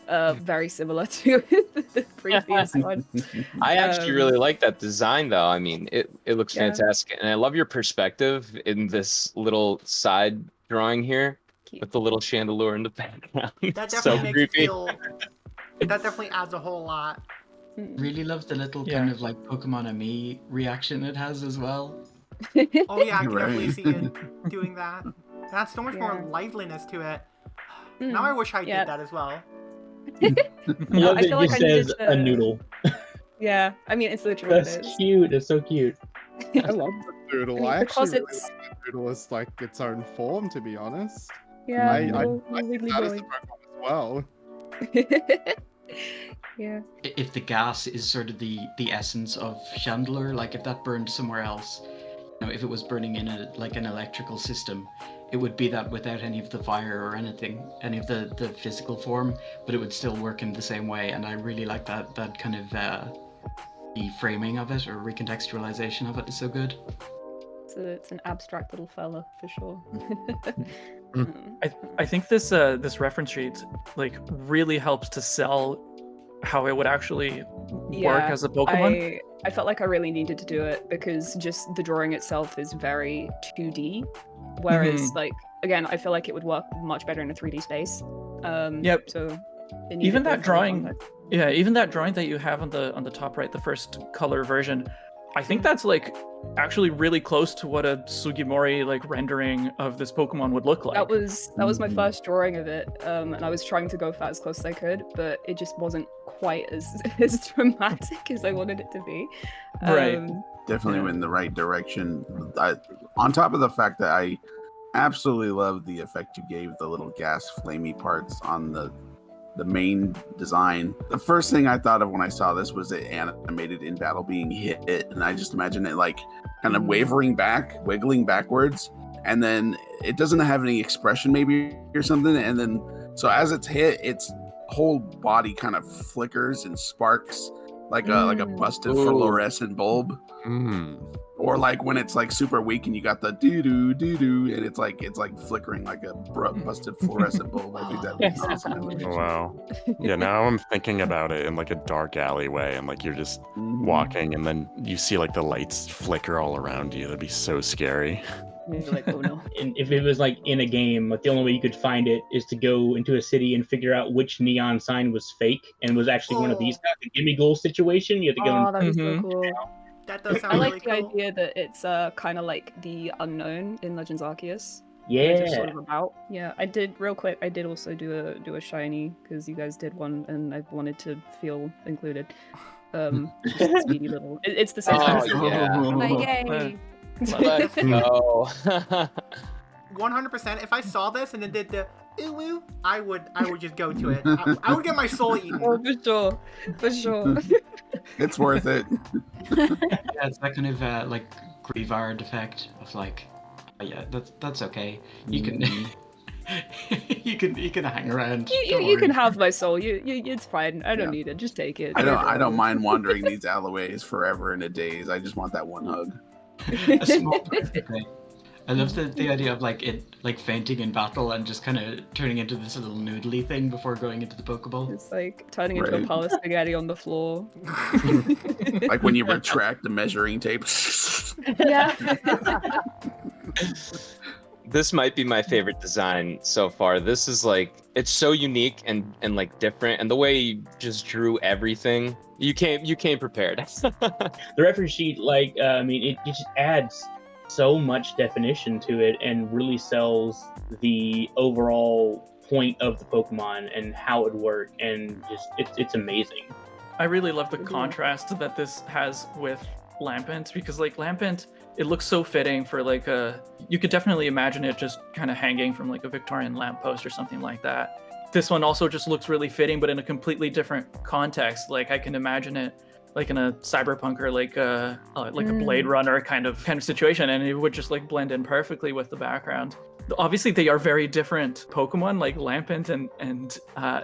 very similar to the previous one. I actually really like that design, though. I mean, it looks fantastic, and I love your perspective in this little side drawing here with the little Chandelure in the background. That So definitely makes it creepy. feel. That definitely adds a whole lot. Really love the little kind of like Pokemon and me reaction it has as well. Oh yeah, I can Right. definitely see it doing that. It adds so much more liveliness to it. Now I wish I did that as well. I love I that feel it like just I needed says to- a noodle. Yeah, I mean it's literally what That's it is. cute. It's so cute. I love the doodle. I because actually really it's- like the doodle as like its own form, to be honest. Yeah, I little think wiggly that is the boy. Pokemon as well. Yeah. If the gas is sort of the essence of Chandelure, like if that burned somewhere else, if it was burning in an electrical system, it would be that without any of the fire or anything, any of the physical form, but it would still work in the same way. And I really like that kind of the framing of it or recontextualization of it is so good. It's an abstract little fella for sure. I think this reference sheet like really helps to sell how it would actually work as a Pokemon. I felt like I really needed to do it because just the drawing itself is very 2D, whereas like again, I feel like it would work much better in a 3D space. Yep. So it Even needed that the drawing, context. even that drawing that you have on the top right, the first color version, I think that's like actually really close to what a Sugimori like rendering of this Pokemon would look like. That was my first drawing of it, and I was trying to go for that as close as I could, but it just wasn't quite as dramatic as I wanted it to be. Right. Definitely went in the right direction. On top of the fact that I absolutely love the effect you gave the little gas flamey parts on the main design. The first thing I thought of when I saw this was it animated in battle being hit, and I just imagine it like kind of wavering back, wiggling backwards, and then it doesn't have any expression maybe or something, and then so as it's hit, its whole body kind of flickers and sparks like a busted fluorescent bulb. Or like when it's like super weak and you got the doo-doo, doo-doo, and it's like flickering like a busted fluorescent bulb. I think that'd be awesome. Wow. Yeah, now I'm thinking about it in like a dark alleyway, and like you're just walking, and then you see like the lights flicker all around you. That'd be so scary. You're like, oh no. And if it was like in a game, like the only way you could find it is to go into a city and figure out which neon sign was fake and was actually one of these kind of gimme goal situation. You have to go. Oh, that'd be so cool. That does sound I like really the cool. idea that it's kind of like the unknown in Legends Arceus. Yeah. It's just sort of about. Yeah, I did real quick. I did also do a shiny because you guys did one, and I wanted to feel included. Just a speedy little. It's the same. Oh, thing. yeah. Yay. Let's go. 100%. If I saw this and then did the ooh ooh, I would just go to it. I would get my soul eaten. Oh, for sure. It's worth it. Yeah, it's that kind of like Grievard effect of like, oh, yeah, that's okay. You can you can hang around. You can have my soul. You it's fine. I don't need it. Just take it. I don't mind wandering these alleyways forever and a days. I just want that one hug. A small okay. I love the idea of like it like fainting in battle and just kind of turning into this little noodly thing before going into the Pokeball. It's like turning into a pile of spaghetti on the floor. Like when you retract the measuring tape. Yeah. This might be my favorite design so far. This is like, it's so unique and like different, and the way you just drew everything, you came prepared. The reference sheet, like, I mean, it just adds so much definition to it and really sells the overall point of the Pokemon and how it worked, and just it's amazing. I really love the contrast that this has with Lampent, because like Lampent, it looks so fitting for like you could definitely imagine it just kind of hanging from like a Victorian lamppost or something like that. This one also just looks really fitting, but in a completely different context. Like I can imagine it like in a cyberpunk or like a Blade Runner kind of situation, and it would just like blend in perfectly with the background. Obviously, they are very different Pokemon, like Lampent and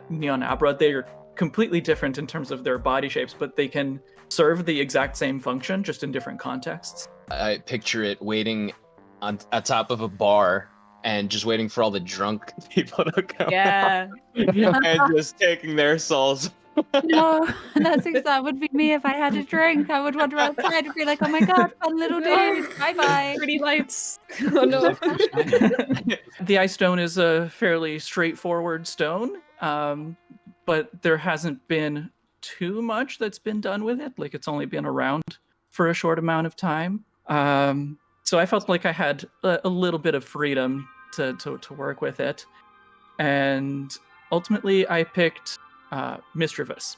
Neon Abra. They are completely different in terms of their body shapes, but they can serve the exact same function, just in different contexts. I picture it waiting on top of a bar and just waiting for all the drunk people to come Yeah. and just taking their souls. No, that would be me if I had a drink. I would wander outside and be like, oh my god, fun little day. Bye-bye. Pretty lights. Oh no. The Ice Stone is a fairly straightforward stone, but there hasn't been too much that's been done with it. Like, it's only been around for a short amount of time. So I felt like I had a little bit of freedom to work with it. And ultimately, I picked Misdreavus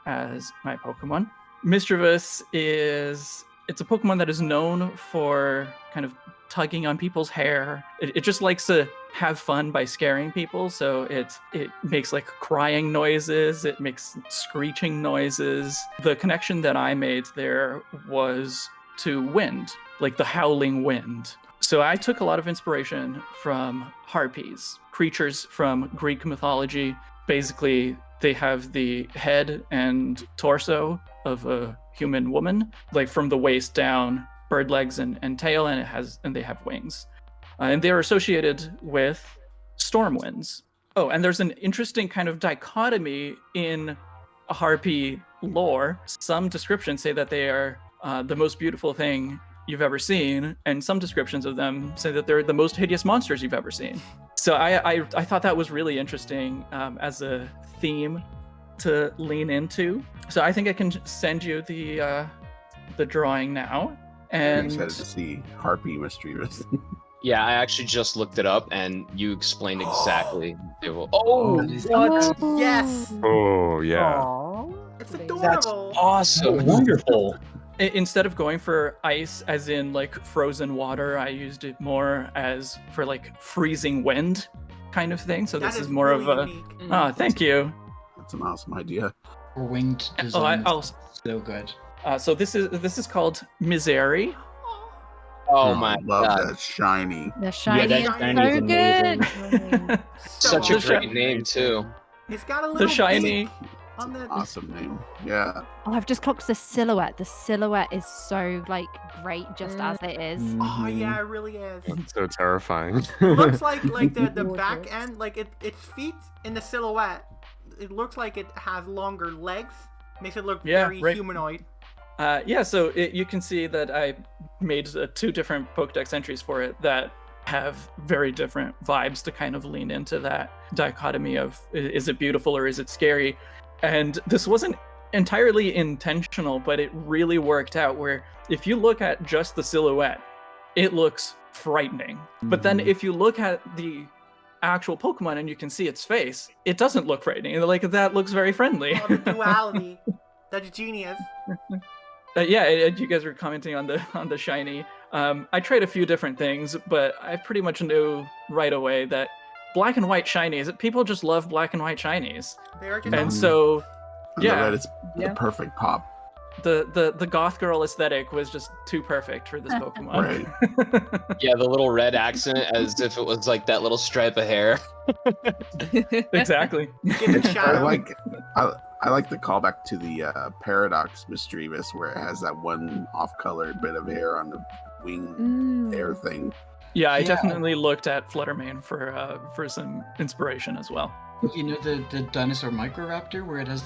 as my Pokemon. Misdreavus it's a Pokemon that is known for kind of tugging on people's hair. It just likes to have fun by scaring people. So it makes like crying noises. It makes screeching noises. The connection that I made there was to wind, like the howling wind. So I took a lot of inspiration from harpies, creatures from Greek mythology. Basically, they have the head and torso of a human woman, like from the waist down, bird legs and tail, and they have wings. And they are associated with storm winds. Oh, and there's an interesting kind of dichotomy in harpy lore. Some descriptions say that they are the most beautiful thing you've ever seen, and some descriptions of them say that they're the most hideous monsters you've ever seen. So I thought that was really interesting as a theme to lean into. So I think I can send you the drawing now. And I'm excited to see Harpy Misdreavus. Yeah, I actually just looked it up, and you explained exactly. Oh, what? Yes. Oh yeah. Aww. It's That's adorable. Oh, Awesome. wonderful. Instead of going for ice as in like frozen water, I used it more as for like freezing wind kind of thing. So That this is more really of a unique. oh, thank you. That's an awesome idea. Or winged Oh, design. I'll So good. so this is called Misery. Oh my I love god. that shiny. The shiny that is shiny is so good. amazing. Such The a shi- great name too. It's got a little shiny- beak on the. Awesome name. Yeah. Oh, I've just clocked the silhouette. The silhouette is so like great just as it is. Oh yeah, it really is. It's so terrifying. Looks like the Gorgeous. back end, like its feet in the silhouette. It looks like it has longer legs. Makes it look Yeah, very right. humanoid. So you can see that I made 2 different Pokedex entries for it that have very different vibes to kind of lean into that dichotomy of is it beautiful or is it scary? And this wasn't entirely intentional, but it really worked out where if you look at just the silhouette, it looks frightening. But then if you look at the actual Pokemon and you can see its face, it doesn't look frightening. Like that looks very friendly. Oh, the duality. That's genius. You guys were commenting on the shiny. I tried a few different things, but I pretty much knew right away that black and white shinies, people just love black and white shinies. They are just And so And Yeah. the red is Yeah. the perfect pop. the goth girl aesthetic was just too perfect for this Pokemon. Right. Yeah, the little red accent as if it was like that little stripe of hair. Exactly. give it I shadow. I like the callback to the Paradox Mischievous where it has that one off-colored bit of hair on the wing hair thing. Yeah, I Yeah. definitely looked at Fluttermane for some inspiration as well. You know the dinosaur Microraptor where it has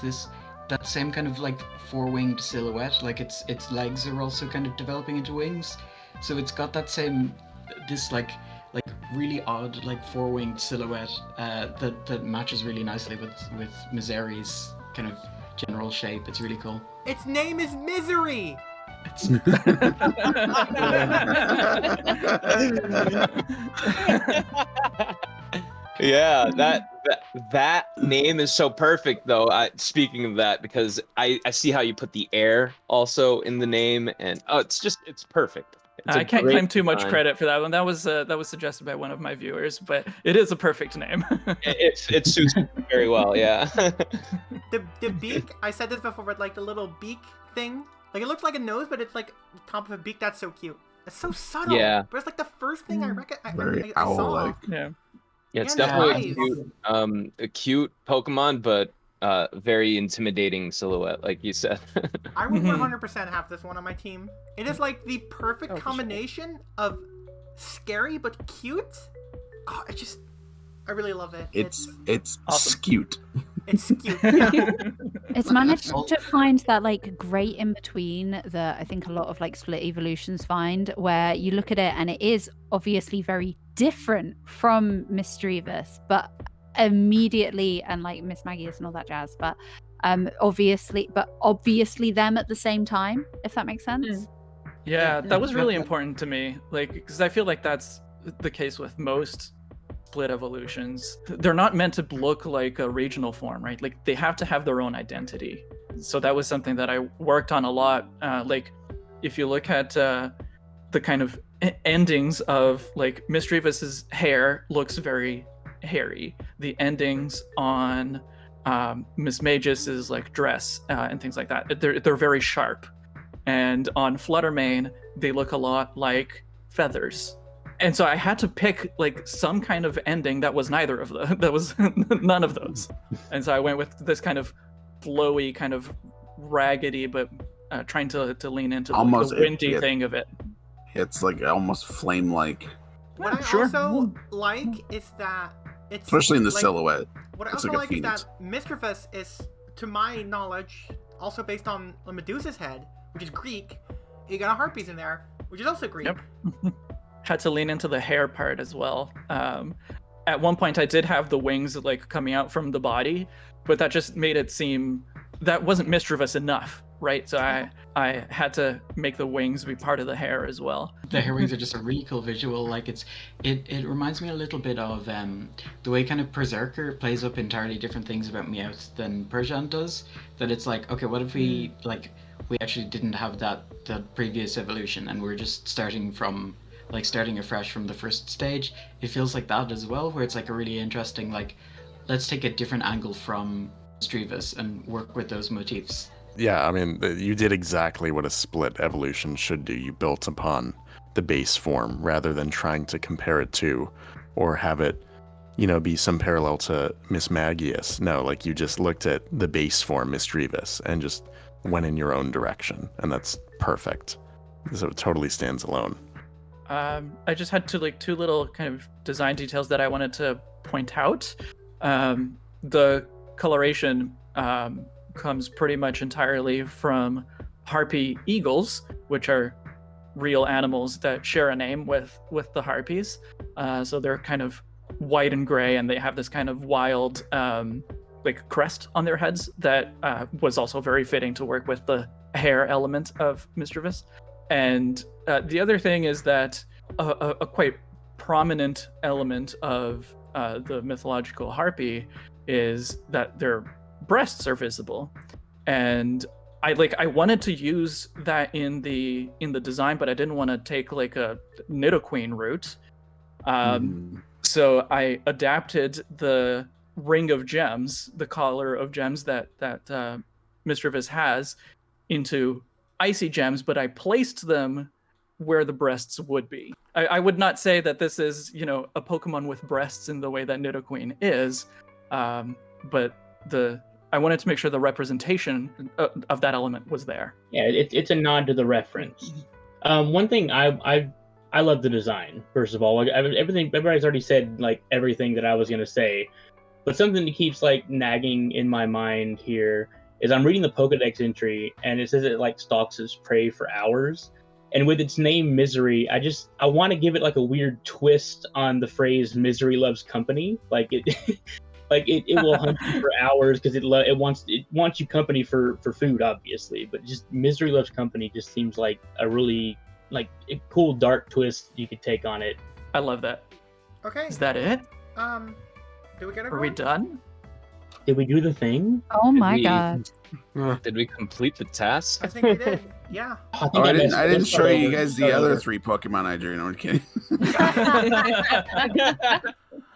that same kind of like 4-winged silhouette, like its legs are also kind of developing into wings. So it's got that same this like really odd like 4-winged silhouette that matches really nicely with Miseri's kind of general shape. It's really cool. Its name is Misery. It's Yeah, that name is so perfect though. Speaking of that, because I see how you put the air also in the name, and it's perfect. It's a I can't great claim too much design. credit for that one. That was suggested by one of my viewers, but it is a perfect name. It suits me very well. Yeah. The beak. I said this before, but like the little beak thing. Like it looks like a nose, but it's like the top of a beak. That's so cute. It's so subtle. Yeah. But it's like the first thing I Very I saw. owl-like. Yeah. Yeah, it's And the definitely eyes. a cute Pokemon, but very intimidating silhouette, like you said. I would Mhm. 100% have this one on my team. It is like the perfect Oh, for sure. combination of scary but cute. Oh, I really love it. It's Awesome. skewt. It's cute. Yeah. It's managed to find that like great in between that I think a lot of like split evolutions find, where you look at it and it is obviously very different from Mischievous, but immediately and like Miss Maggie's and all that jazz, but obviously them at the same time, if that makes sense. Yeah, that was really important to me. Like, because I feel like that's the case with most split evolutions. They're not meant to look like a regional form, right? Like, they have to have their own identity. So that was something that I worked on a lot. Like, if you look at the kind of endings of like Mistrevous's hair looks very hairy. The endings on Miss Magis's like dress and things like that, they're very sharp. And on Fluttermane, they look a lot like feathers. And so I had to pick like some kind of ending that was neither of them. That was none of those. And so I went with this kind of flowy, kind of raggedy, but trying to lean into Almost the windy it- thing of it. It's like almost flame-like, What I Sure. also like is that it's especially in the like, silhouette. What I It's also like a like is phoenix. that Mischievous is, to my knowledge, also based on Medusa's head, which is Greek. You got a heart piece in there, which is also Greek. Yep. Had to lean into the hair part as well. At one point, I did have the wings like coming out from the body, but that just made it seem that wasn't mischievous enough. right? So I had to make the wings be part of the hair as well. The hair wings are just a really cool visual. Like it reminds me a little bit of the way kind of Berserker plays up entirely different things about Meowth than Persian does. That it's like, okay, what if we actually didn't have that previous evolution and we're just starting afresh from the first stage. It feels like that as well, where it's like a really interesting, like, let's take a different angle from Misdreavus and work with those motifs. Yeah, I mean, you did exactly what a split evolution should do. You built upon the base form rather than trying to compare it to or have it, be some parallel to Miss Magius. No, like you just looked at the base form, Misdreavus, and just went in your own direction. And that's perfect. So it totally stands alone. I just had two little kind of design details that I wanted to point out. The coloration comes pretty much entirely from harpy eagles, which are real animals that share a name with the harpies. So they're kind of white and gray, and they have this kind of wild crest on their heads that was also very fitting to work with the hair element of Misdreavus. And the other thing is that a quite prominent element of the mythological harpy is that their breasts are visible, and I wanted to use that in the design, but I didn't want to take like a Nidoqueen route. So I adapted the ring of gems, the collar of gems that Misdreavus has, into icy gems, but I placed them where the breasts would be. I would not say that this is, a Pokemon with breasts in the way that Nidoqueen is, but I wanted to make sure the representation of that element was there. Yeah, it's a nod to the reference. One thing I love the design. First of all, everybody's already said like everything that I was gonna say, but something that keeps like nagging in my mind here is I'm reading the Pokedex entry and it says it like stalks its prey for hours. And with its name Misery, I want to give it like a weird twist on the phrase "misery loves company." Like it, it will hunt you for hours because it wants you company for food, obviously. But just misery loves company just seems like a really a cool dark twist you could take on it. I love that. Okay. Is that it? Did we get it? Are we done? Did we do the thing? Oh my god. Did we complete the task? I think we did. Yeah. I didn't show you guys the other 3 Pokemon I drew. No, I'm kidding.